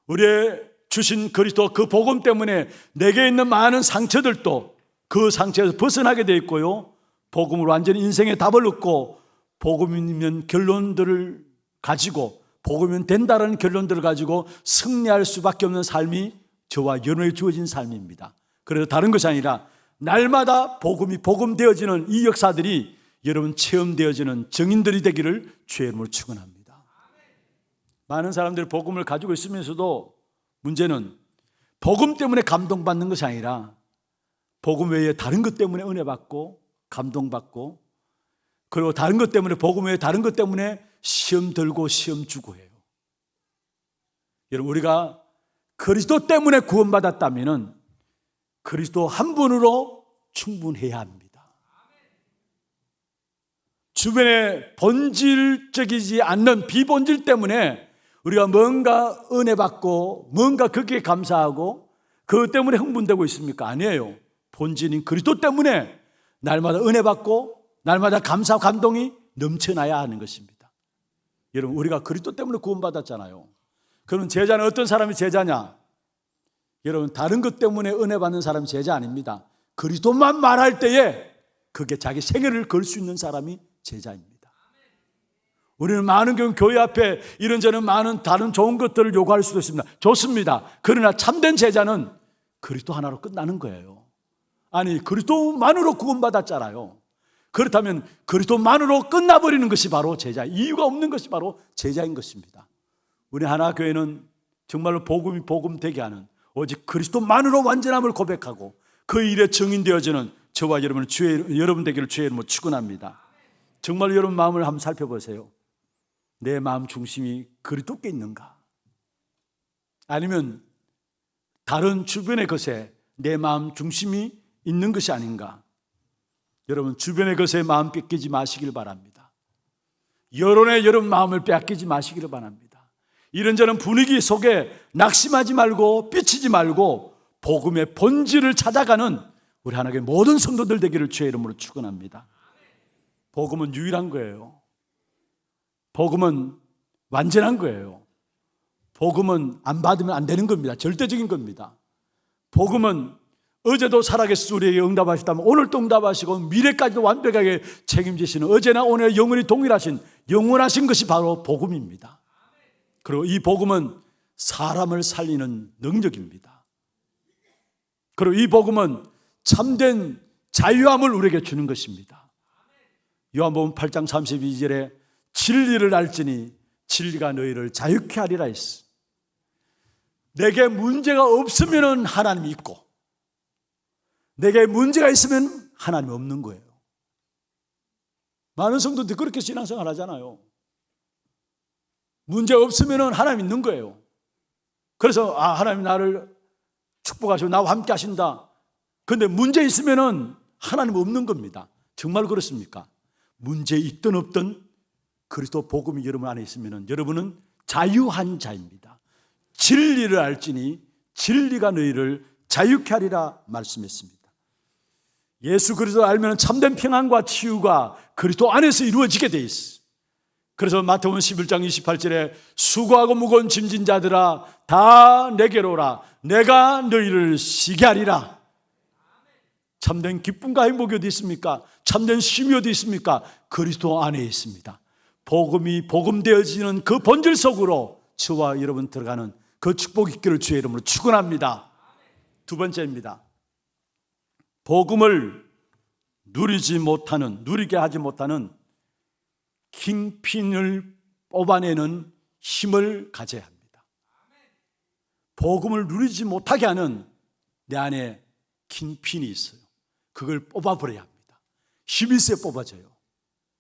우리의 주신 그리스도 그 복음 때문에 내게 있는 많은 상처들도 그 상처에서 벗어나게 되어 있고요, 복음으로 완전히 인생의 답을 얻고 복음이면 결론들을 가지고 복음이면 된다라는 결론들을 가지고 승리할 수밖에 없는 삶이 저와 여러분에게 주어진 삶입니다. 그래서 다른 것이 아니라 날마다 복음이 복음되어지는 이 역사들이 여러분 체험되어지는 증인들이 되기를 주의 이름으로 축원합니다. 많은 사람들이 복음을 가지고 있으면서도 문제는 복음 때문에 감동받는 것이 아니라 복음 외에 다른 것 때문에 은혜 받고 감동받고, 그리고 다른 것 때문에 복음 외에 다른 것 때문에 시험 들고 시험 주고 해요. 여러분, 우리가 그리스도 때문에 구원받았다면 그리스도 한 분으로 충분해야 합니다. 주변에 본질적이지 않는 비본질 때문에 우리가 뭔가 은혜 받고 뭔가 그게 감사하고 그것 때문에 흥분되고 있습니까? 아니에요. 본질인 그리스도 때문에 날마다 은혜 받고 날마다 감사 감동이 넘쳐나야 하는 것입니다. 여러분, 우리가 그리스도 때문에 구원받았잖아요. 그럼 제자는 어떤 사람이 제자냐? 여러분, 다른 것 때문에 은혜 받는 사람이 제자 아닙니다. 그리스도만 말할 때에 그게 자기 생애를 걸 수 있는 사람이 제자입니다. 우리는 많은 경우 교회 앞에 이런저런 많은 다른 좋은 것들을 요구할 수도 있습니다. 좋습니다. 그러나 참된 제자는 그리스도 하나로 끝나는 거예요. 아니, 그리스도만으로 구원받았잖아요. 그렇다면 그리스도만으로 끝나버리는 것이 바로 제자, 이유가 없는 것이 바로 제자인 것입니다. 우리 하나교회는 정말로 복음이 복음되게 하는 오직 그리스도만으로 완전함을 고백하고 그 일에 증인되어지는 저와 여러분 되기를 주의 이름으로 축원합니다. 정말 여러분 마음을 한번 살펴보세요. 내 마음 중심이 그리스도께 있는가? 아니면 다른 주변의 것에 내 마음 중심이 있는 것이 아닌가? 여러분, 주변의 것에 마음 뺏기지 마시길 바랍니다. 여론에 여러분 마음을 빼앗기지 마시기를 바랍니다. 이런저런 분위기 속에 낙심하지 말고 삐치지 말고 복음의 본질을 찾아가는 우리 하나님의 모든 성도들 되기를 주의 이름으로 축원합니다. 복음은 유일한 거예요. 복음은 완전한 거예요. 복음은 안 받으면 안 되는 겁니다. 절대적인 겁니다. 복음은 어제도 살아계신 우리에게 응답하셨다면 오늘도 응답하시고 미래까지도 완벽하게 책임지시는 어제나 오늘 영원히 동일하신 영원하신 것이 바로 복음입니다. 그리고 이 복음은 사람을 살리는 능력입니다. 그리고 이 복음은 참된 자유함을 우리에게 주는 것입니다. 요한복음 8장 32절에 진리를 알지니 진리가 너희를 자유케 하리라 했어. 내게 문제가 없으면 하나님이 있고 내게 문제가 있으면 하나님이 없는 거예요. 많은 성도들이 그렇게 신앙생활 하잖아요. 문제 없으면 하나님 있는 거예요. 그래서 하나님 나를 축복하시고 나와 함께 하신다. 그런데 문제 있으면 하나님 없는 겁니다. 정말 그렇습니까? 문제 있든 없든 그리스도 복음이 여러분 안에 있으면 여러분은 자유한 자입니다. 진리를 알지니 진리가 너희를 자유케 하리라 말씀했습니다. 예수 그리스도를 알면 참된 평안과 치유가 그리스도 안에서 이루어지게 돼 있어. 그래서 마태복음 11장 28절에 수고하고 무거운 짐진 자들아 다 내게로 오라 내가 너희를 쉬게 하리라. 참된 기쁨과 행복이 어디 있습니까? 참된 쉼이 어디 있습니까? 그리스도 안에 있습니다. 복음이 복음되어지는 그 본질 속으로 저와 여러분 들어가는 그 축복 있기를 주의 이름으로 축원합니다. 두 번째입니다. 복음을 누리게 하지 못하는 킹핀을 뽑아내는 힘을 가져야 합니다. 복음을 누리지 못하게 하는 내 안에 킹핀이 있어요. 그걸 뽑아버려야 합니다. 힘이 있어야 뽑아져요.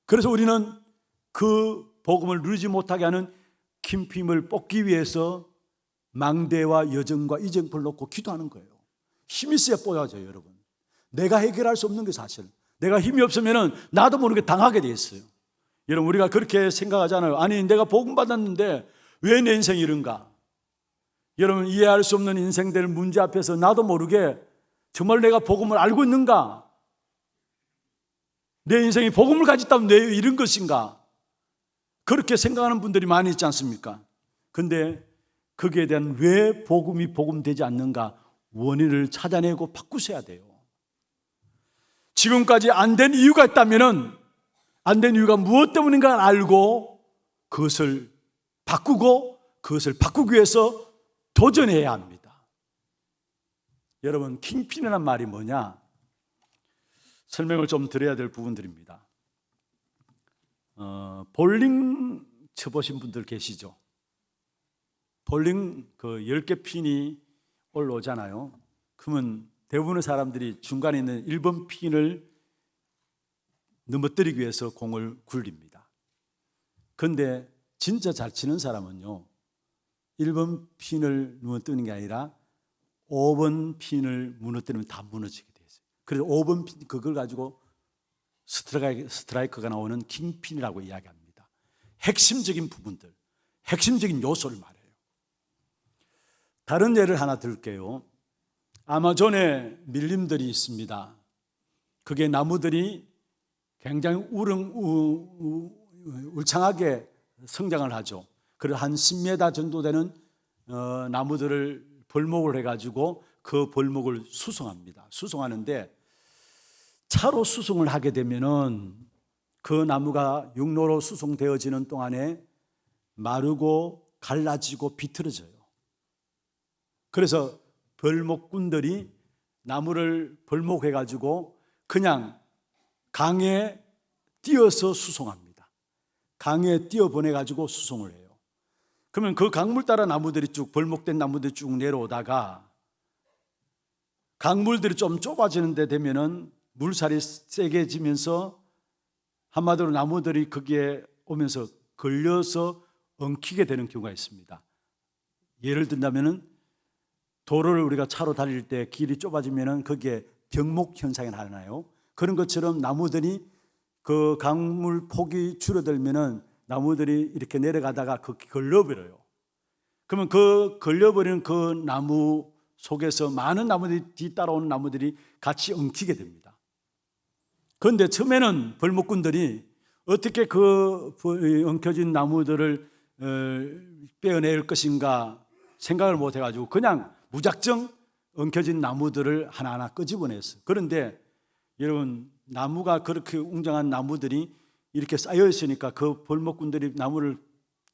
그래서 우리는 그 복음을 누리지 못하게 하는 킹핀을 뽑기 위해서 망대와 여정과 이정표를 놓고 기도하는 거예요. 힘이 있어야 뽑아져요, 여러분. 내가 해결할 수 없는 게 사실. 내가 힘이 없으면 나도 모르게 당하게 돼 있어요. 여러분, 우리가 그렇게 생각하잖아요. 아니, 내가 복음 받았는데 왜 내 인생이 이런가? 여러분, 이해할 수 없는 인생들 문제 앞에서 나도 모르게 정말 내가 복음을 알고 있는가? 내 인생이 복음을 가졌다면 왜 이런 것인가? 그렇게 생각하는 분들이 많이 있지 않습니까? 근데 거기에 대한 왜 복음이 복음되지 않는가? 원인을 찾아내고 바꾸셔야 돼요. 지금까지 안 된 이유가 있다면 안 된 이유가 무엇 때문인가 알고 그것을 바꾸고 그것을 바꾸기 위해서 도전해야 합니다. 여러분, 킹핀이라는 말이 뭐냐? 설명을 좀 드려야 될 부분들입니다. 볼링 쳐보신 분들 계시죠? 볼링 그 10개 핀이 올라오잖아요. 그러면 대부분의 사람들이 중간에 있는 1번 핀을 넘어뜨리기 위해서 공을 굴립니다. 그런데 진짜 잘 치는 사람은요, 1번 핀을 무너뜨리는 게 아니라 5번 핀을 무너뜨리면 다 무너지게 돼요. 그래서 5번 핀, 그걸 가지고 스트라이크가 나오는 킹핀이라고 이야기합니다. 핵심적인 부분들, 핵심적인 요소를 말해요. 다른 예를 하나 들게요. 아마존에 밀림들이 있습니다. 그게 나무들이 굉장히 울창하게 성장을 하죠. 그리고 한 10m 정도 되는 나무들을 벌목을 해가지고 그 벌목을 수송합니다. 수송하는데 차로 수송을 하게 되면은 그 나무가 육로로 수송되어지는 동안에 마르고 갈라지고 비틀어져요. 그래서 벌목꾼들이 나무를 벌목해가지고 그냥 강에 띄어서 수송합니다. 강에 띄어 보내가지고 수송을 해요. 그러면 그 강물 따라 나무들이 쭉, 벌목된 나무들이 쭉 내려오다가 강물들이 좀 좁아지는 데 되면은 물살이 세게 지면서 한마디로 나무들이 거기에 오면서 걸려서 엉키게 되는 경우가 있습니다. 예를 든다면은 도로를 우리가 차로 달릴 때 길이 좁아지면은 거기에 병목 현상이 나타나요. 그런 것처럼 나무들이 그 강물 폭이 줄어들면은 나무들이 이렇게 내려가다가 그 걸려버려요. 그러면 그 걸려버리는 그 나무 속에서 많은 나무들이 뒤따라오는 나무들이 같이 엉키게 됩니다. 그런데 처음에는 벌목꾼들이 어떻게 그 엉켜진 나무들을 빼어낼 것인가 생각을 못 해가지고 그냥 무작정 엉켜진 나무들을 하나하나 끄집어냈어요. 그런데 여러분, 나무가 그렇게 웅장한 나무들이 이렇게 쌓여 있으니까 그 벌목꾼들이 나무를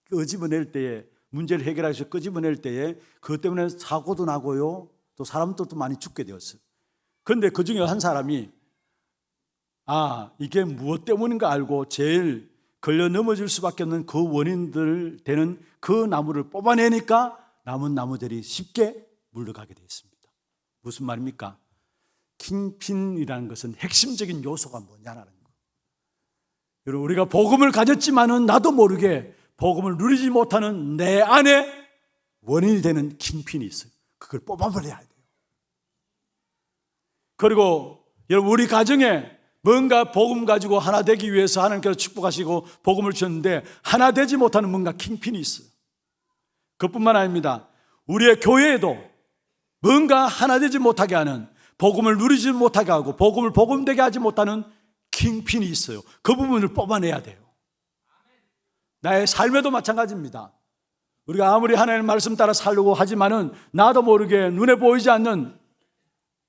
끄집어낼 때에, 문제를 해결하기 위해서 끄집어낼 때에 그것 때문에 사고도 나고요, 또 사람도 또 많이 죽게 되었어요. 그런데 그 중에 한 사람이 이게 무엇 때문인가 알고 제일 걸려 넘어질 수밖에 없는 그 원인들 되는 그 나무를 뽑아내니까 남은 나무들이 쉽게 물러가게 되었습니다. 무슨 말입니까? 킹핀이라는 것은 핵심적인 요소가 뭐냐라는 거예요. 여러분, 우리가 복음을 가졌지만은 나도 모르게 복음을 누리지 못하는 내 안에 원인이 되는 킹핀이 있어요. 그걸 뽑아버려야 돼요. 그리고 여러분, 우리 가정에 뭔가 복음 가지고 하나 되기 위해서 하나님께서 축복하시고 복음을 주셨는데 하나 되지 못하는 뭔가 킹핀이 있어요. 그뿐만 아닙니다. 우리의 교회에도 뭔가 하나 되지 못하게 하는, 복음을 누리지 못하게 하고 복음을 복음되게 하지 못하는 킹핀이 있어요. 그 부분을 뽑아내야 돼요. 나의 삶에도 마찬가지입니다. 우리가 아무리 하나님의 말씀 따라 살려고 하지만은 나도 모르게 눈에 보이지 않는,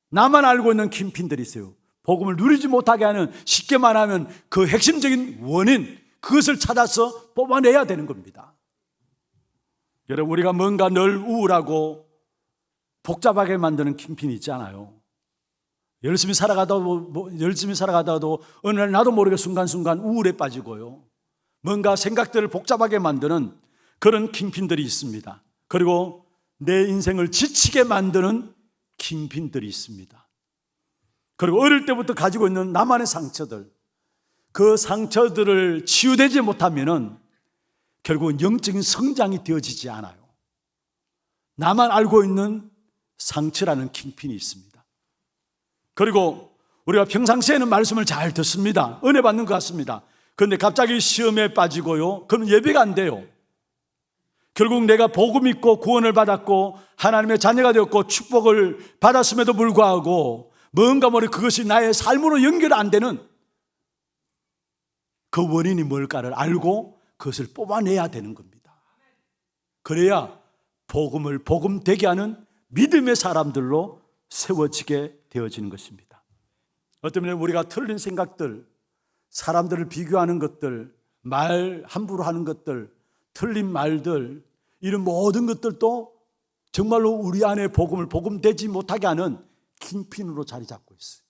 나만 알고 있는 킹핀들이 있어요. 복음을 누리지 못하게 하는, 쉽게 말하면 그 핵심적인 원인, 그것을 찾아서 뽑아내야 되는 겁니다. 여러분, 우리가 뭔가 늘 우울하고 복잡하게 만드는 킹핀이 있잖아요. 열심히 살아가다도 어느 날 나도 모르게 순간순간 우울에 빠지고요. 뭔가 생각들을 복잡하게 만드는 그런 킹핀들이 있습니다. 그리고 내 인생을 지치게 만드는 킹핀들이 있습니다. 그리고 어릴 때부터 가지고 있는 나만의 상처들, 그 상처들을 치유되지 못하면은 결국은 영적인 성장이 되어지지 않아요. 나만 알고 있는 상처라는 킹핀이 있습니다. 그리고 우리가 평상시에는 말씀을 잘 듣습니다. 은혜 받는 것 같습니다. 그런데 갑자기 시험에 빠지고요. 그러면 예배가 안 돼요. 결국 내가 복음 있고 구원을 받았고 하나님의 자녀가 되었고 축복을 받았음에도 불구하고 뭔가 모르게 그것이 나의 삶으로 연결 안 되는 그 원인이 뭘까를 알고 그것을 뽑아내야 되는 겁니다. 그래야 복음을 복음되게 하는 믿음의 사람들로 세워지게 되어지는 것입니다. 어떤 면에 우리가 틀린 생각들, 사람들을 비교하는 것들, 말 함부로 하는 것들, 틀린 말들, 이런 모든 것들도 정말로 우리 안에 복음을 복음되지 못하게 하는 킹핀으로 자리 잡고 있어요.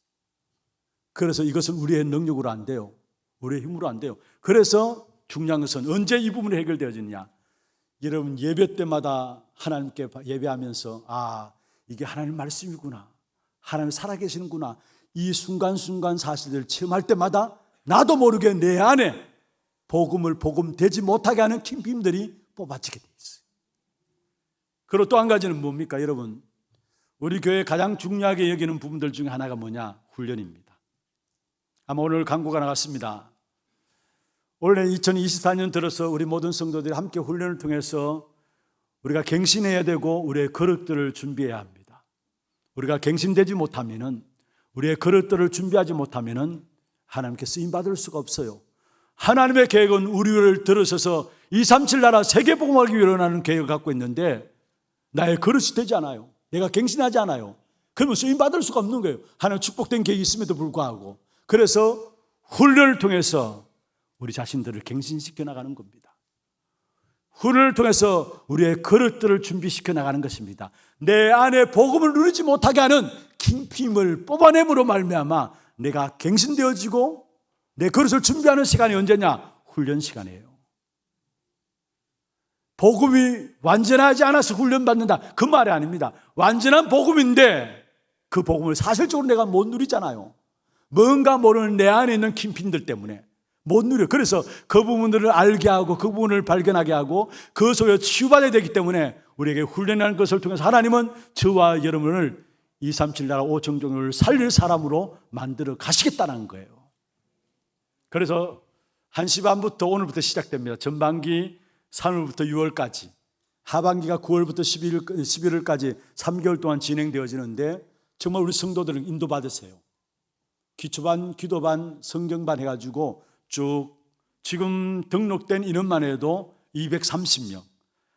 그래서 이것은 우리의 능력으로 안 돼요. 우리의 힘으로 안 돼요. 그래서 중요한 것은 언제 이 부분이 해결되어지느냐. 여러분 예배 때마다 하나님께 예배하면서 이게 하나님 말씀이구나, 하나님 살아계시는구나, 이 순간순간 사실을 체험할 때마다 나도 모르게 내 안에 복음을 복음되지 못하게 하는 킹핀들이 뽑아지게 돼 있어요. 그리고 또 한 가지는 뭡니까 여러분? 우리 교회 가장 중요하게 여기는 부분들 중에 하나가 뭐냐? 훈련입니다. 아마 오늘 광고가 나갔습니다. 올해 2024년 들어서 우리 모든 성도들이 함께 훈련을 통해서 우리가 갱신해야 되고 우리의 그릇들을 준비해야 합니다. 우리가 갱신되지 못하면은, 우리의 그릇들을 준비하지 못하면은 하나님께 쓰임받을 수가 없어요. 하나님의 계획은 우리를 들으셔서 237 나라 세계복음하기 위해 일어나는 계획을 갖고 있는데 나의 그릇이 되지 않아요. 내가 갱신하지 않아요. 그러면 쓰임받을 수가 없는 거예요. 하나님 축복된 계획이 있음에도 불구하고. 그래서 훈련을 통해서 우리 자신들을 갱신시켜 나가는 겁니다. 훈련을 통해서 우리의 그릇들을 준비시켜 나가는 것입니다. 내 안에 복음을 누리지 못하게 하는 킹핀을 뽑아냄으로 말미암아 내가 갱신되어지고 내 그릇을 준비하는 시간이 언제냐? 훈련 시간이에요. 복음이 완전하지 않아서 훈련받는다, 그 말이 아닙니다. 완전한 복음인데 그 복음을 사실적으로 내가 못 누리잖아요. 뭔가 모르는 내 안에 있는 킹핀들 때문에 못 누려. 그래서 그 부분들을 알게 하고 그 부분을 발견하게 하고 그 속에 치유받아야 되기 때문에 우리에게 훈련하는 것을 통해서 하나님은 저와 여러분을 237 나라 5청정을 살릴 사람으로 만들어 가시겠다는 거예요. 그래서 1시 반부터 오늘부터 시작됩니다. 전반기 3월부터 6월까지, 하반기가 9월부터 11월까지 3개월 동안 진행되어지는데 정말 우리 성도들은 인도받으세요. 기초반, 기도반, 성경반 해가지고 쭉 지금 등록된 인원만 해도 230명,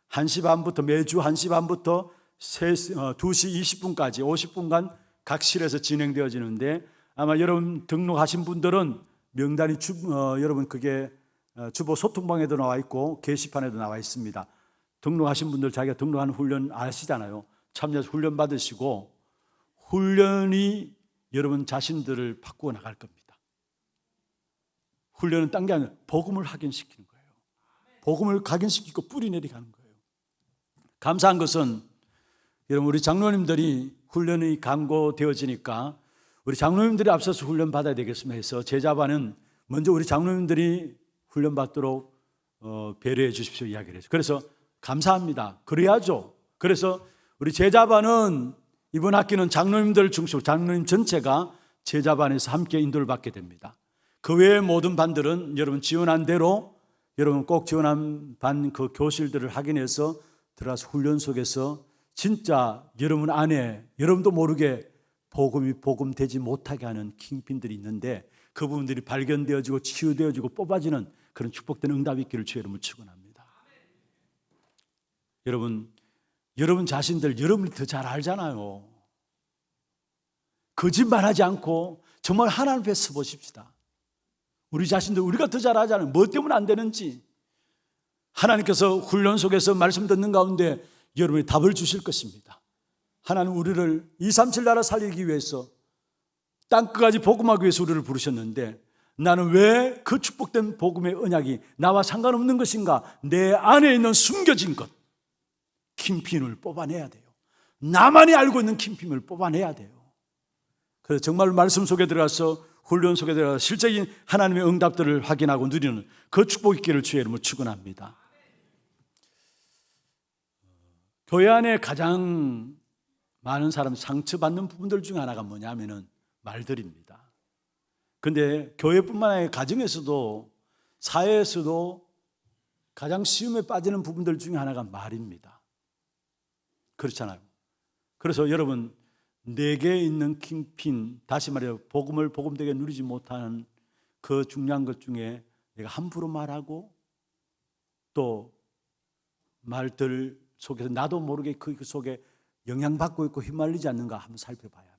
1시 반부터 매주 1시 반부터 2시 20분까지 50분간 각 실에서 진행되어지는데 아마 여러분 등록하신 분들은 명단이 여러분 그게 주보 소통방에도 나와 있고 게시판에도 나와 있습니다. 등록하신 분들 자기가 등록한 훈련 아시잖아요. 참여해서 훈련 받으시고 훈련이 여러분 자신들을 바꾸어 나갈 겁니다. 훈련은 딴 게 아니라 복음을 확인시키는 거예요. 복음을 각인시키고 뿌리 내려가는 거예요. 감사한 것은 여러분 우리 장로님들이 훈련이 강구되어지니까 우리 장로님들이 앞서서 훈련 받아야 되겠으면 해서 제자반은 먼저 우리 장로님들이 훈련 받도록 배려해 주십시오 이야기를 해서 그래서 감사합니다. 그래야죠. 그래서 우리 제자반은 이번 학기는 장로님들 중심으로 장로님 전체가 제자반에서 함께 인도를 받게 됩니다. 그 외의 모든 반들은 여러분 지원한 대로 여러분 꼭 지원한 반 그 교실들을 확인해서 들어가서 훈련 속에서 진짜 여러분 안에 여러분도 모르게 복음이 복음되지 못하게 하는 킹핀들이 있는데 그 부분들이 발견되어지고 치유되어지고 뽑아지는 그런 축복된 응답이 있기를 주의 이름으로 축원합니다. 여러분 자신들 여러분이 더 잘 알잖아요. 거짓말하지 않고 정말 하나님 앞에 서 보십시다. 우리 자신들 우리가 더 잘 알잖아요. 뭐 때문에 안 되는지. 하나님께서 훈련 속에서 말씀 듣는 가운데 여러분이 답을 주실 것입니다. 하나님 우리를 237 나라 살리기 위해서 땅끝까지 복음하기 위해서 우리를 부르셨는데 나는 왜 그 축복된 복음의 언약이 나와 상관없는 것인가? 내 안에 있는 숨겨진 것, 킴핀을 뽑아내야 돼요. 나만이 알고 있는 킴핀을 뽑아내야 돼요. 그래서 정말 말씀 속에 들어가서 훈련 속에 들어가서 실제적인 하나님의 응답들을 확인하고 누리는 그 축복 있기를 주의 이름으로 축원합니다. 교회 안에 가장 많은 사람 상처받는 부분들 중에 하나가 뭐냐면은 말들입니다. 근데 교회뿐만 아니라 가정에서도 사회에서도 가장 시험에 빠지는 부분들 중에 하나가 말입니다. 그렇잖아요. 그래서 여러분 내게 있는 킹핀, 다시 말해서 복음을 복음되게 누리지 못하는 그 중요한 것 중에 내가 함부로 말하고 또 말들 속에서 나도 모르게 그 속에 영향받고 있고 휘말리지 않는가 한번 살펴봐야 합니다.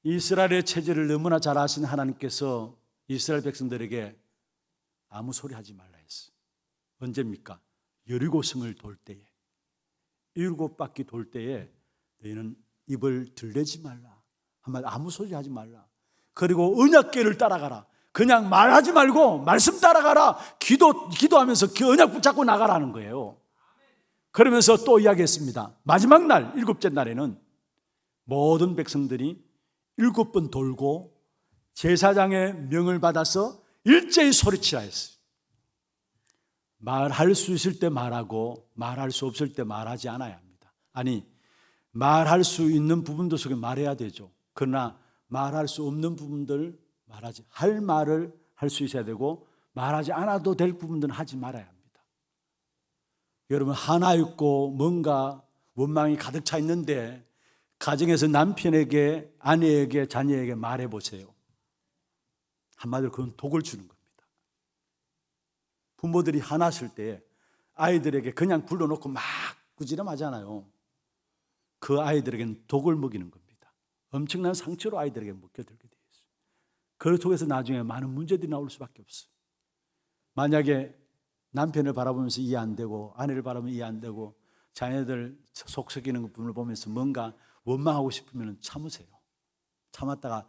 이스라엘의 체제를 너무나 잘 아시는 하나님께서 이스라엘 백성들에게 아무 소리 하지 말라 했어요. 언제입니까? 여리고성을 돌 때에, 7바퀴 돌 때에 너희는 입을 들대지 말라. 한마디로 아무 소리 하지 말라. 그리고 언약궤를 따라가라. 그냥 말하지 말고 말씀 따라가라. 기도하면서 그 언약 붙잡고 나가라는 거예요. 그러면서 또 이야기했습니다. 마지막 날, 7째 날에는 모든 백성들이 7번 돌고 제사장의 명을 받아서 일제히 소리치라 했어요. 말할 수 있을 때 말하고 말할 수 없을 때 말하지 않아야 합니다. 아니, 말할 수 있는 부분도 속에 말해야 되죠. 그러나 말할 수 없는 부분들 말하지, 할 말을 할 수 있어야 되고 말하지 않아도 될 부분들은 하지 말아야 합니다. 여러분 하나 있고 뭔가 원망이 가득 차 있는데 가정에서 남편에게, 아내에게, 자녀에게 말해 보세요. 한마디로 그건 독을 주는 겁니다. 부모들이 화났을 때 아이들에게 그냥 불러놓고 막 꾸지람하잖아요. 그 아이들에게는 독을 먹이는 겁니다. 엄청난 상처로 아이들에게 먹혀들게 되어 있어요. 그 속에서 나중에 많은 문제들이 나올 수밖에 없어요. 만약에 남편을 바라보면서 이해 안 되고 아내를 바라보면 이해 안 되고 자녀들 속 썩이는 부분을 보면서 뭔가 원망하고 싶으면 참으세요. 참았다가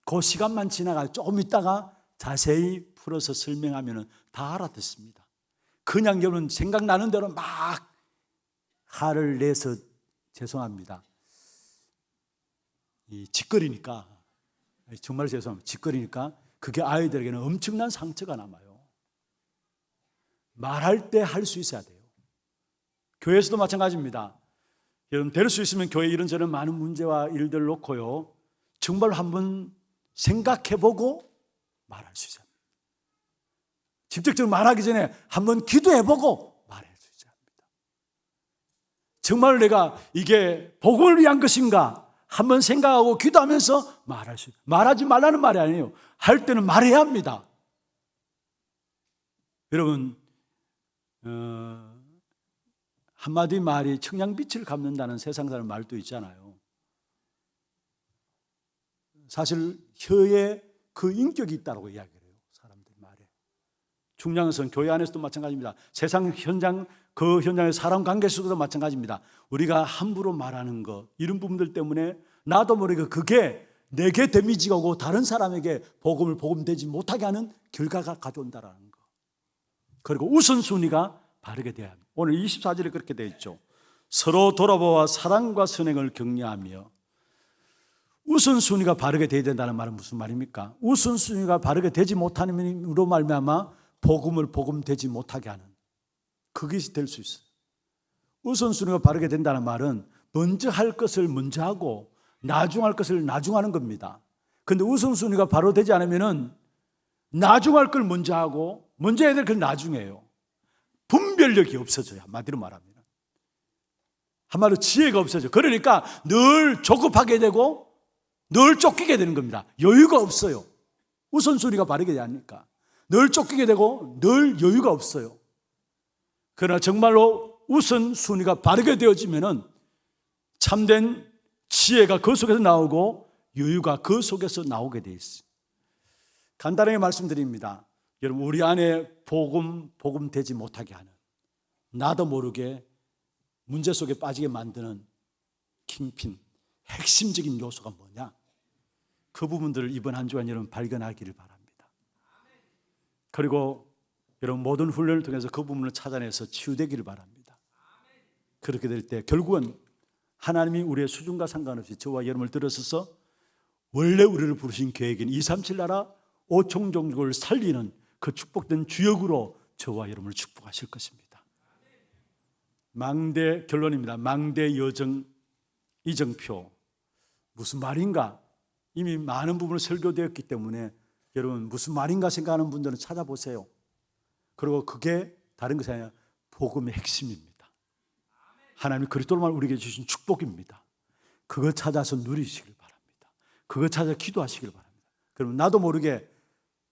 그 시간만 지나가 조금 있다가 자세히 풀어서 설명하면 다 알아듣습니다. 그냥 여러분 생각나는 대로 막 화를 내서 죄송합니다. 이 짓거리니까, 정말 죄송합니다. 짓거리니까 그게 아이들에게는 엄청난 상처가 남아요. 말할 때 할 수 있어야 돼요. 교회에서도 마찬가지입니다. 여러분 될 수 있으면 교회 이런저런 많은 문제와 일들을 놓고요 정말 한번 생각해보고 말할 수 있어야 합니다. 직접적으로 말하기 전에 한번 기도해보고 말할 수 있어야 합니다. 정말 내가 이게 복음을 위한 것인가 한번 생각하고 기도하면서 말할 수 있어요. 말하지 말라는 말이 아니에요. 할 때는 말해야 합니다. 여러분 한마디 말이 청량빛을 갚는다는 세상 사람 말도 있잖아요. 사실 혀에 그 인격이 있다고 이야기를 해요. 사람들 말에. 중요한 것은 교회 안에서도 마찬가지입니다. 세상 현장, 그 현장의 사람 관계 속에서도 마찬가지입니다. 우리가 함부로 말하는 것, 이런 부분들 때문에 나도 모르게 그게 내게 데미지가 오고 다른 사람에게 복음을 복음되지 못하게 하는 결과가 가져온다라는 것. 그리고 우선순위가 바르게 돼야 합니다. 오늘 24절에 그렇게 되어 있죠. 서로 돌아보아 사랑과 선행을 격려하며. 우선순위가 바르게 되어야 된다는 말은 무슨 말입니까? 우선순위가 바르게 되지 못함으로 말미암아 복음을 복음되지 못하게 하는 그것이 될 수 있어요. 우선순위가 바르게 된다는 말은 먼저 할 것을 먼저 하고 나중 할 것을 나중하는 겁니다. 그런데 우선순위가 바로 되지 않으면 나중할 걸 먼저 하고 먼저 해야 될 걸 나중해요. 분별력이 없어져요. 한마디로 말하면. 한마디로 지혜가 없어져요. 그러니까 늘 조급하게 되고 늘 쫓기게 되는 겁니다. 여유가 없어요. 우선순위가 바르게 되니까 늘 쫓기게 되고 늘 여유가 없어요. 그러나 정말로 우선순위가 바르게 되어지면 참된 지혜가 그 속에서 나오고 여유가 그 속에서 나오게 돼 있어요. 간단하게 말씀드립니다. 여러분 우리 안에 복음 되지 못하게 하는 나도 모르게 문제 속에 빠지게 만드는 킹핀, 핵심적인 요소가 뭐냐? 그 부분들을 이번 한 주간 여러분 발견하기를 바랍니다. 그리고 여러분 모든 훈련을 통해서 그 부분을 찾아내서 치유되기를 바랍니다. 그렇게 될 때 결국은 하나님이 우리의 수준과 상관없이 저와 여러분을 들어서서 원래 우리를 부르신 계획인 237 나라 5천 종족을 살리는 그 축복된 주역으로 저와 여러분을 축복하실 것입니다. 망대 결론입니다. 망대 여정 이정표 무슨 말인가? 이미 많은 부분을 설교되었기 때문에 여러분 무슨 말인가 생각하는 분들은 찾아보세요. 그리고 그게 다른 것이 아니라 복음의 핵심입니다. 하나님이 그리스도로만 우리에게 주신 축복입니다. 그걸 찾아서 누리시길 바랍니다. 그걸 찾아 기도하시길 바랍니다. 그러면 나도 모르게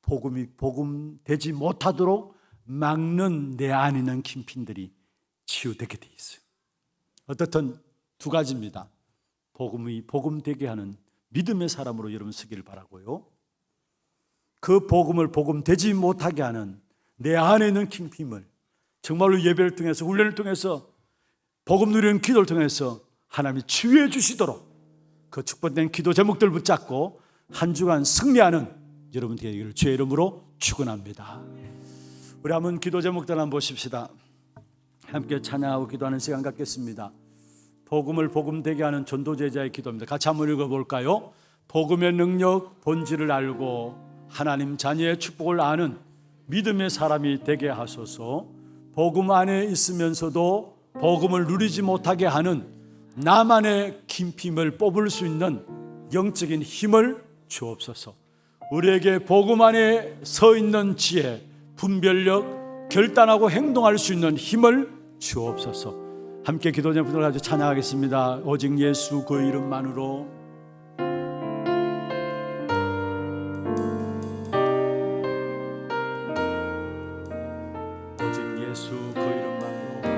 복음 되지 못하도록 막는 내 안에 있는 킹핀들이 치유되게 돼 있어요. 어떻든 두 가지입니다. 복음 되게 하는 믿음의 사람으로 여러분 서기를 바라고요. 그 복음 되지 못하게 하는 내 안에 있는 킹핀을 정말로 예배를 통해서 훈련을 통해서 복음 누리는 기도를 통해서 하나님이 치유해 주시도록 그 축복된 기도 제목들 붙잡고 한 주간 승리하는 여러분 되기를 주의 이름으로 축원합니다. 우리 한번 기도 제목들 한번 보십시다. 함께 찬양하고 기도하는 시간 갖겠습니다. 복음을 복음되게 하는 전도제자의 기도입니다. 같이 한번 읽어볼까요? 복음의 능력 본질을 알고 하나님 자녀의 축복을 아는 믿음의 사람이 되게 하소서. 복음 안에 있으면서도 복음을 누리지 못하게 하는 나만의 킹핀을 뽑을 수 있는 영적인 힘을 주옵소서. 우리에게 복음 안에 서 있는 지혜, 분별력, 결단하고 행동할 수 있는 힘을 주옵소서. 함께 기도 제목을 가지고 찬양하겠습니다. 오직 예수 그 이름만으로. 오직 예수 그 이름만으로.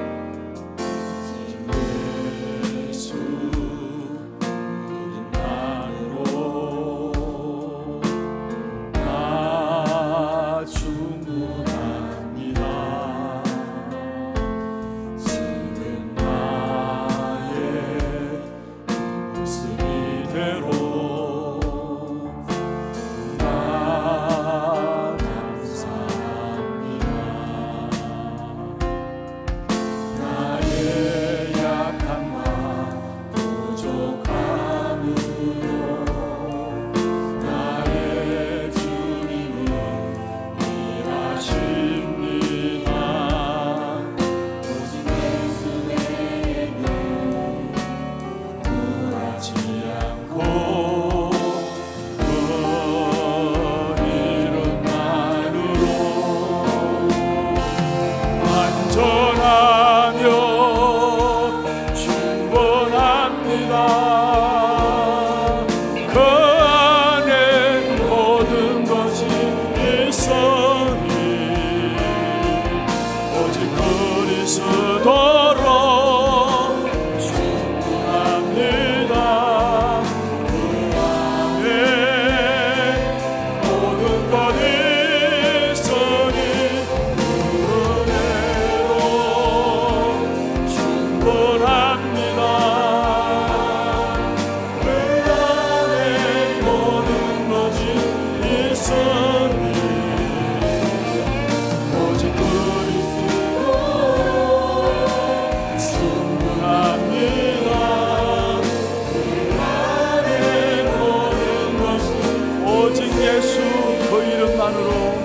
예수 그 이름만으로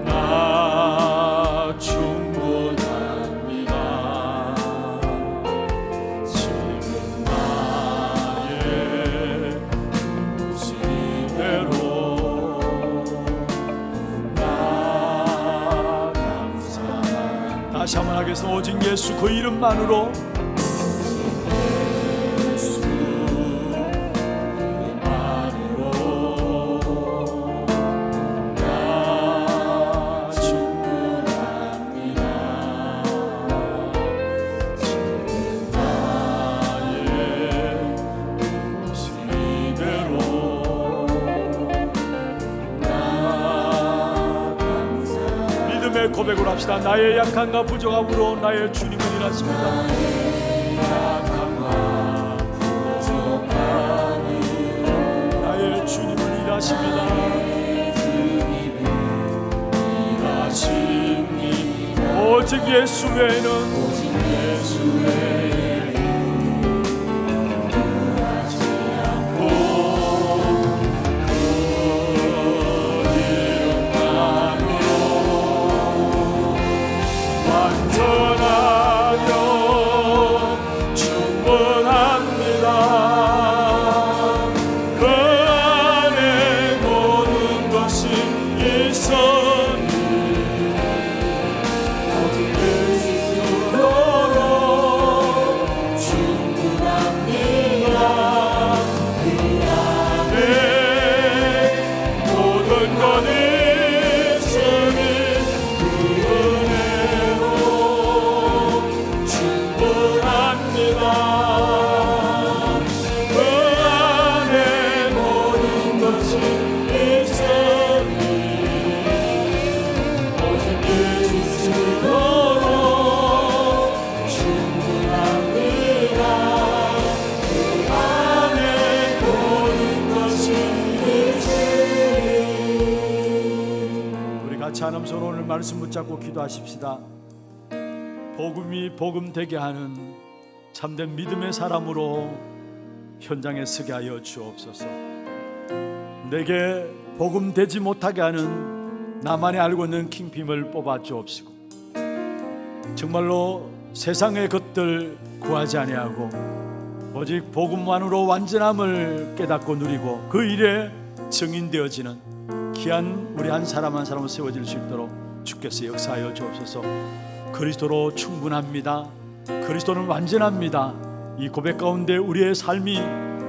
나 충분합니다. 다시 한번 하겠습니다. 오직 예수 그 이름만으로. 믿음의 고백을 합시다. 나의 약함과 부족함으로 나의 주님은 일하십니다. 약함과 부족함으로 나의 주님은 일하십니다. 오직 예수 외에는 하지 않고 그 이름만으로 완전하며 충분합니다. 그 안에 모든 것이 있어 찬음소로 오늘 말씀 붙잡고 기도하십시다. 복음이 복음 되게 하는 참된 믿음의 사람으로 현장에 서게 하여 주옵소서. 내게 복음 되지 못하게 하는 나만이 알고 있는 킹핌을 뽑아 주옵시고, 정말로 세상의 것들 구하지 아니하고 오직 복음만으로 완전함을 깨닫고 누리고 그 일에 증인되어지는 귀한 우리 한 사람 한 사람을 세워질 수 있도록 주께서 역사하여 주옵소서. 그리스도로 충분합니다. 그리스도는 완전합니다. 이 고백 가운데 우리의 삶이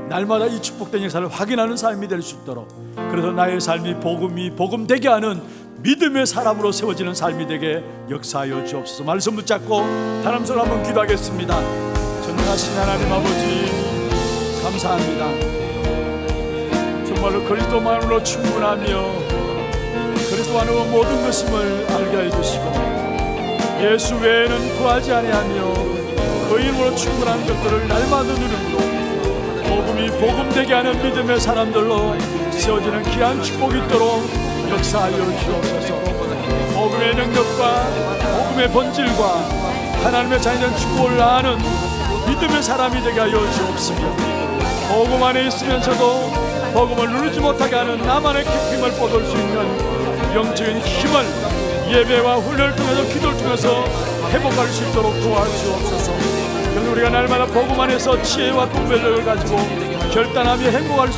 날마다 이 축복된 역사를 확인하는 삶이 될 수 있도록, 그래서 나의 삶이 복음이 복음 되게 하는 믿음의 사람으로 세워지는 삶이 되게 역사하여 주옵소서. 말씀 붙잡고 단함소로 한번 기도하겠습니다. 전능하신 하나님 아버지, 감사합니다. 정말로 그리스도만으로 충분하며 그리스도만으로 모든 것임을 알게 해주시고, 예수 외에는 구하지 아니하며 그 이름으로 충분한 것들을 날마다 누림으로 복음이 복음되게 하는 믿음의 사람들로 세워지는 귀한 축복이 있도록 역사하여 주옵소서. 복음의 능력과 복음의 본질과 하나님의 자녀된 축복을 아는 믿음의 사람이 되게 하여 주옵시며, 복음 안에 있으면서도 복음을 누르지 못하게 하는 나만의 힘을 뻗을 수 있는 영적인 힘을 예배와 훈련을 통해서 기도를 통해서 회복할 수 있도록 도와주옵소서. 그래서 우리가 날마다 복음 안에서 지혜와 분별력을 가지고 결단하며 행복할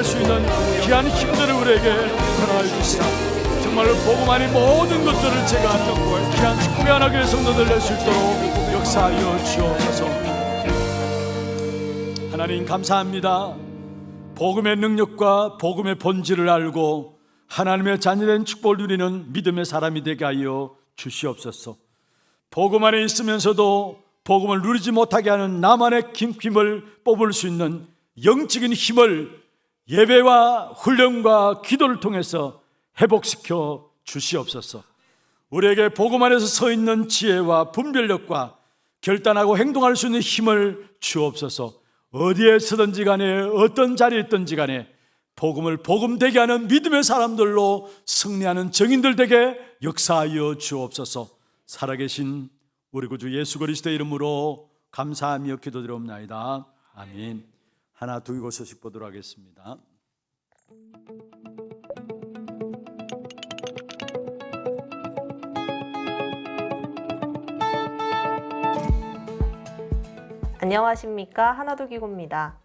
수 있는 귀한 힘들을 우리에게 허락해 주시라. 정말로 복음 안의 모든 것들을 제가 귀한 축복의 하나님의 성도들 낼 수 있도록 역사하여 주옵소서. 하나님 감사합니다. 복음의 능력과 복음의 본질을 알고 하나님의 자녀된 축복을 누리는 믿음의 사람이 되게 하여 주시옵소서. 복음 안에 있으면서도 복음을 누리지 못하게 하는 나만의 힘을 뽑을 수 있는 영적인 힘을 예배와 훈련과 기도를 통해서 회복시켜 주시옵소서. 우리에게 복음 안에서 서 있는 지혜와 분별력과 결단하고 행동할 수 있는 힘을 주옵소서. 어디에 서든지 간에 어떤 자리에 있든지 간에 복음을 복음되게 하는 믿음의 사람들로 승리하는 증인들 되게 역사하여 주옵소서. 살아계신 우리 구주 예수 그리스도의 이름으로 감사하며 기도드리옵나이다. 아멘. 하나 두고 소식 보도록 하겠습니다. 안녕하십니까, 하나두기고입니다.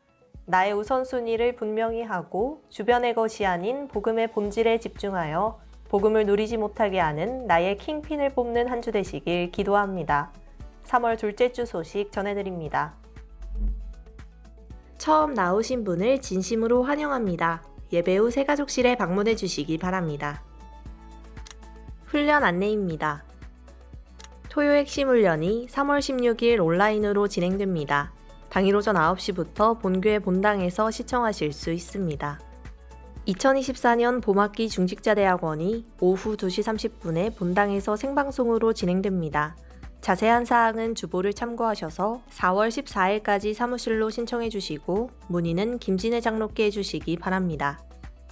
나의 우선순위를 분명히 하고 주변의 것이 아닌 복음의 본질에 집중하여 복음을 누리지 못하게 하는 나의 킹핀을 뽑는 한 주 되시길 기도합니다. 3월 둘째 주 소식 전해드립니다. 처음 나오신 분을 진심으로 환영합니다. 예배 후 새가족실에 방문해 주시기 바랍니다. 훈련 안내입니다. 토요 핵심 훈련이 3월 16일 온라인으로 진행됩니다. 당일 오전 9시부터 본교회 본당에서 시청하실 수 있습니다. 2024년 봄학기 중직자대학원이 오후 2시 30분에 본당에서 생방송으로 진행됩니다. 자세한 사항은 주보를 참고하셔서 4월 14일까지 사무실로 신청해 주시고 문의는 김진애 장로께 해주시기 바랍니다.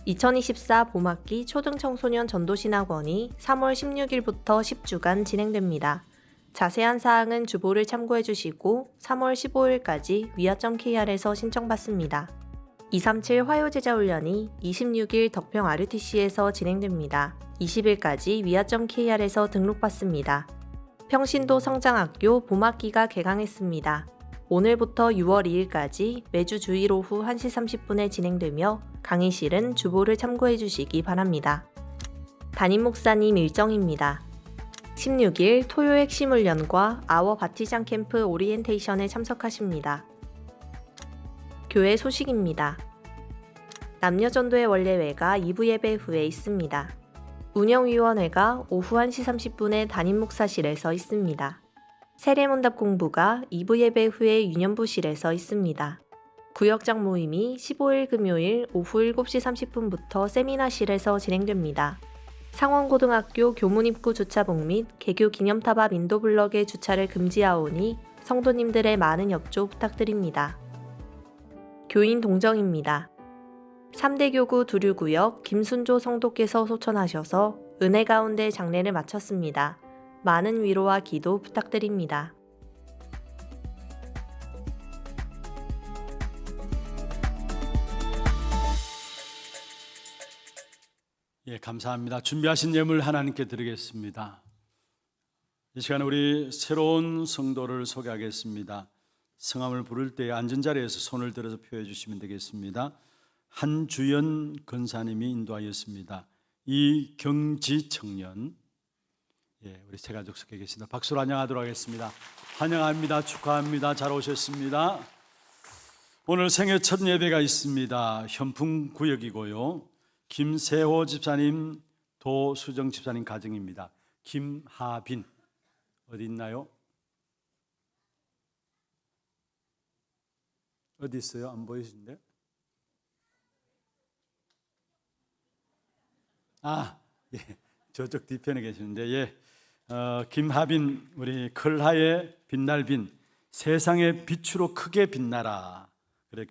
2024 봄학기 초등청소년 전도신학원이 3월 16일부터 10주간 진행됩니다. 자세한 사항은 주보를 참고해 주시고 3월 15일까지 위아.kr에서 신청받습니다. 237 화요제자훈련이 26일 덕평 RUTC에서 진행됩니다. 20일까지 위아.kr에서 등록받습니다. 평신도 성장학교 봄학기가 개강했습니다. 오늘부터 6월 2일까지 매주 주일 오후 1시 30분에 진행되며 강의실은 주보를 참고해 주시기 바랍니다. 담임 목사님 일정입니다. 16일 토요 핵심 훈련과 아워 바티장 캠프 오리엔테이션에 참석하십니다. 교회 소식입니다. 남녀전도의 원례회가 2부 예배 후에 있습니다. 운영위원회가 오후 1시 30분에 담임 목사실에서 있습니다. 세례문답 공부가 2부 예배 후에 유년부실에서 있습니다. 구역장 모임이 15일 금요일 오후 7시 30분부터 세미나실에서 진행됩니다. 상원고등학교 교문입구 주차복 및 개교 기념탑 인도블럭의 주차를 금지하오니 성도님들의 많은 협조 부탁드립니다. 교인 동정입니다. 3대 교구 두류구역 김순조 성도께서 소천하셔서 은혜 가운데 장례를 마쳤습니다. 많은 위로와 기도 부탁드립니다. 예, 감사합니다. 준비하신 예물 하나님께 드리겠습니다. 이 시간에 우리 새로운 성도를 소개하겠습니다. 성함을 부를 때 앉은 자리에서 손을 들어서 표해 주시면 되겠습니다. 한주연 권사님이 인도하였습니다. 이경지 청년, 예, 우리 새 가족 속에 계십니다. 박수로 환영하도록 하겠습니다. 환영합니다. 축하합니다. 잘 오셨습니다. 오늘 생애 첫 예배가 있습니다. 현풍구역이고요. 김세호 집사님, 도수정 집사님 가정입니다. 김하빈 어디 있나요? 어디 있어요? 안 보이시는데? 예, 저쪽 뒤편에 계시는데, 예, 김하빈, 우리 클하의 빛날빈, 세상의 빛으로 크게 빛나라. 그래,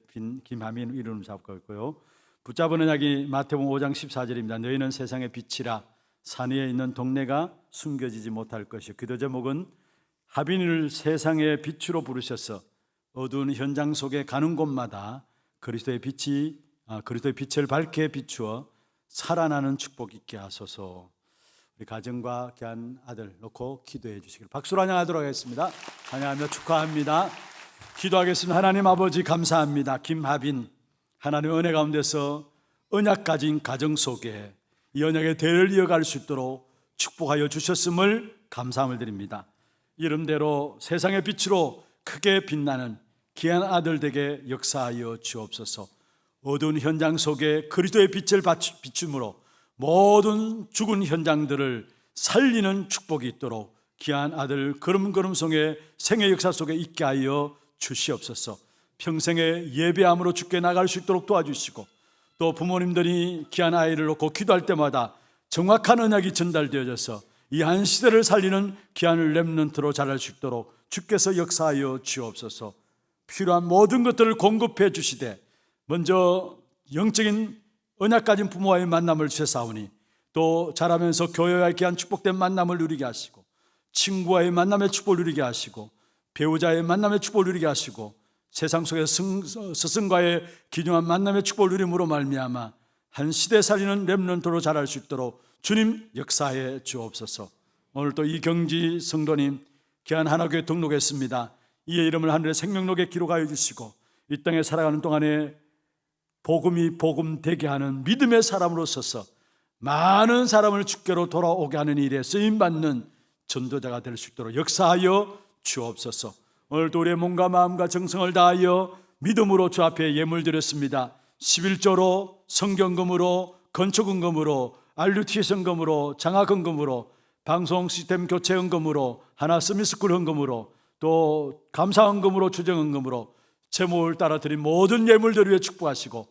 김하빈 이름 잡고 있고요. 붙잡은 언약이 마태복음 5장 14절입니다. 너희는 세상의 빛이라. 산 위에 있는 동네가 숨겨지지 못할 것이요. 기도 제목은 하빈을 세상의 빛으로 부르셔서 어두운 현장 속에 가는 곳마다 그리스도의 빛을 밝게 비추어 살아나는 축복 있게 하소서. 우리 가정과 귀한 아들 놓고 기도해 주시길 박수로 환영하도록 하겠습니다. 환영하며 축하합니다. 기도하겠습니다. 하나님 아버지 감사합니다. 김하빈, 하나님의 은혜 가운데서 언약 가진 가정 속에 이 언약의 대를 이어갈 수 있도록 축복하여 주셨음을 감사함을 드립니다. 이름대로 세상의 빛으로 크게 빛나는 귀한 아들 되게 역사하여 주옵소서. 어두운 현장 속에 그리스도의 빛을 비춤으로 모든 죽은 현장들을 살리는 축복이 있도록 귀한 아들 걸음걸음송의 생애 역사 속에 있게 하여 주시옵소서. 평생에 예배함으로 주께 나갈 수 있도록 도와주시고, 또 부모님들이 귀한 아이를 놓고 기도할 때마다 정확한 언약이 전달되어져서 이 한 시대를 살리는 귀한 렘넌트로 자랄 수 있도록 주께서 역사하여 주옵소서. 필요한 모든 것들을 공급해 주시되 먼저 영적인 언약 가진 부모와의 만남을 주사오니, 또 자라면서 교회와의 귀한 축복된 만남을 누리게 하시고, 친구와의 만남의 축복을 누리게 하시고, 배우자의 만남의 축복을 누리게 하시고, 세상 속에 스승과의 기중한 만남의 축복을 누림으로 말미암아 한 시대 살리는 렘넌트로 자랄 수 있도록 주님 역사해 주옵소서. 오늘 또 이경지 성도님 귀한 하나교회 등록했습니다. 이의 이름을 하늘의 생명록에 기록하여 주시고 이 땅에 살아가는 동안에 복음이 복음되게 하는 믿음의 사람으로 서서 많은 사람을 주께로 돌아오게 하는 일에 쓰임받는 전도자가 될 수 있도록 역사하여 주옵소서. 오늘도 우리의 몸과 마음과 정성을 다하여 믿음으로 주 앞에 예물 드렸습니다. 11조로, 성경금으로, 건축은금으로, RUTC 헌금으로, 장학헌금으로, 방송 시스템 교체 헌금으로, 하나 서밋스쿨 헌금으로, 또 감사헌금으로, 주정헌금으로 제목을 따라 드린 모든 예물들 위해 축복하시고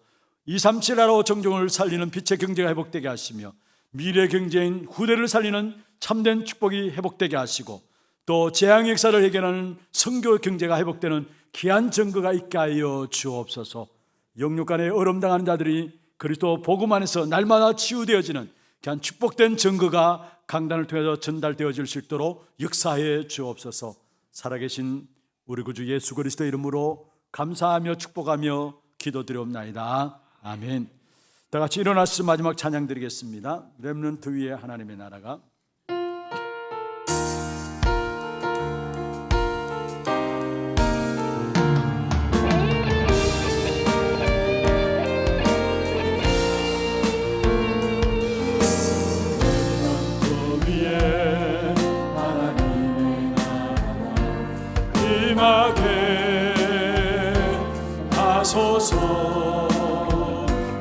237 나라 정종을 살리는 빛의 경제가 회복되게 하시며 미래 경제인 후대를 살리는 참된 축복이 회복되게 하시고 또 재앙 역사를 해결하는 선교 경제가 회복되는 귀한 증거가 있게 하여 주옵소서. 영육간에 어름당하는 자들이 그리스도 복음 안에서 날마다 치유되어지는 귀한 축복된 증거가 강단을 통해서 전달되어질 수 있도록 역사해 주옵소서. 살아계신 우리 구주 예수 그리스도의 이름으로 감사하며 축복하며 기도드리옵나이다. 아멘. 다 같이 일어나서 마지막 찬양 드리겠습니다. 렘넌트 위에 하나님의 나라가. 하소서.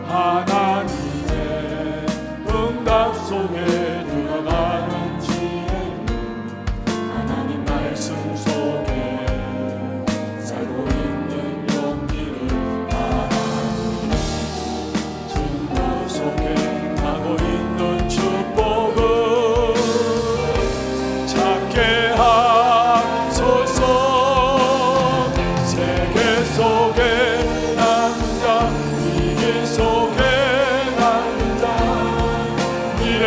하나님의 응답 속에 들어가는 지혜, 하나님 말씀 속에 살고 있는 용기를, 하나님의 증거 속에 하고 있는 축복을 찾게 하소서. 세계 속에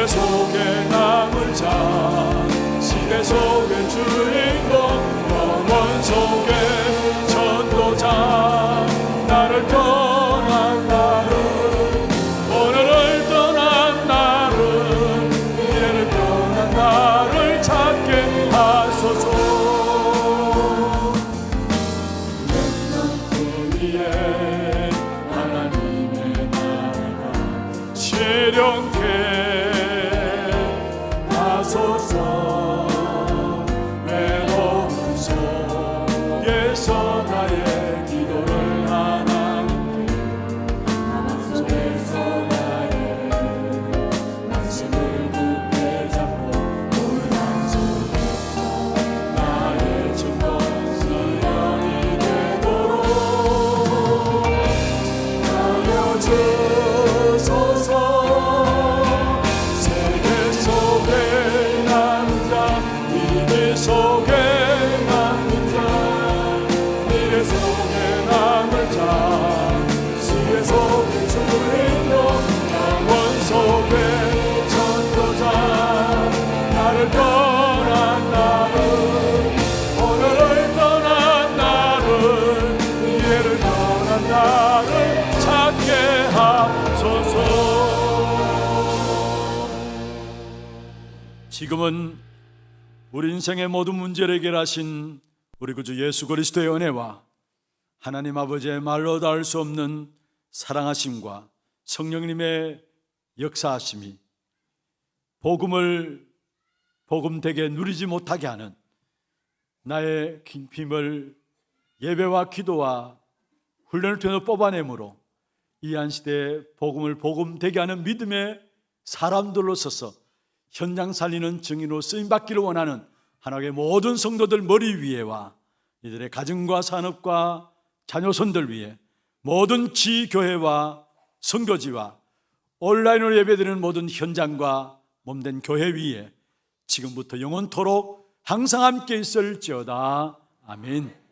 속에 남을 자, 시대 속의 주인공, 영원 속의 전도자, 나를 떠난 나를, 오늘을 떠난 나를, 미래를 떠난 나를 찾게 하소서. 렘넌트 위에 하나님의 나라가 실현케 하소서. 외로운 속에서 나의 기도를 하나님께, 나만 속에서 나의 말씀을 굳게 잡고, 고난 속에서 나의 증거 실현이 되도록 하여 주소서. 속에 남는 자, 미래 속에 남을 자, 시대 속에 주인공, 영원 속에 전도자, 나를 떠난 나를, 오늘을 떠난 나를, 미래를 떠난 나를 찾게 하소서. 지금은 우리 인생의 모든 문제를 해결하신 우리 구주 예수 그리스도의 은혜와 하나님 아버지의 말로 닿을 수 없는 사랑하심과 성령님의 역사하심이 복음을 복음되게 누리지 못하게 하는 나의 킹핌을 예배와 기도와 훈련을 통해서 뽑아내므로 이 한 시대에 복음을 복음되게 하는 믿음의 사람들로서서 현장 살리는 증인으로 쓰임받기를 원하는 하나님의 모든 성도들 머리 위에와 이들의 가정과 산업과 자녀손들 위에, 모든 지교회와 선교지와 온라인으로 예배드리는 모든 현장과 몸된 교회 위에 지금부터 영원토록 항상 함께 있을지어다. 아멘.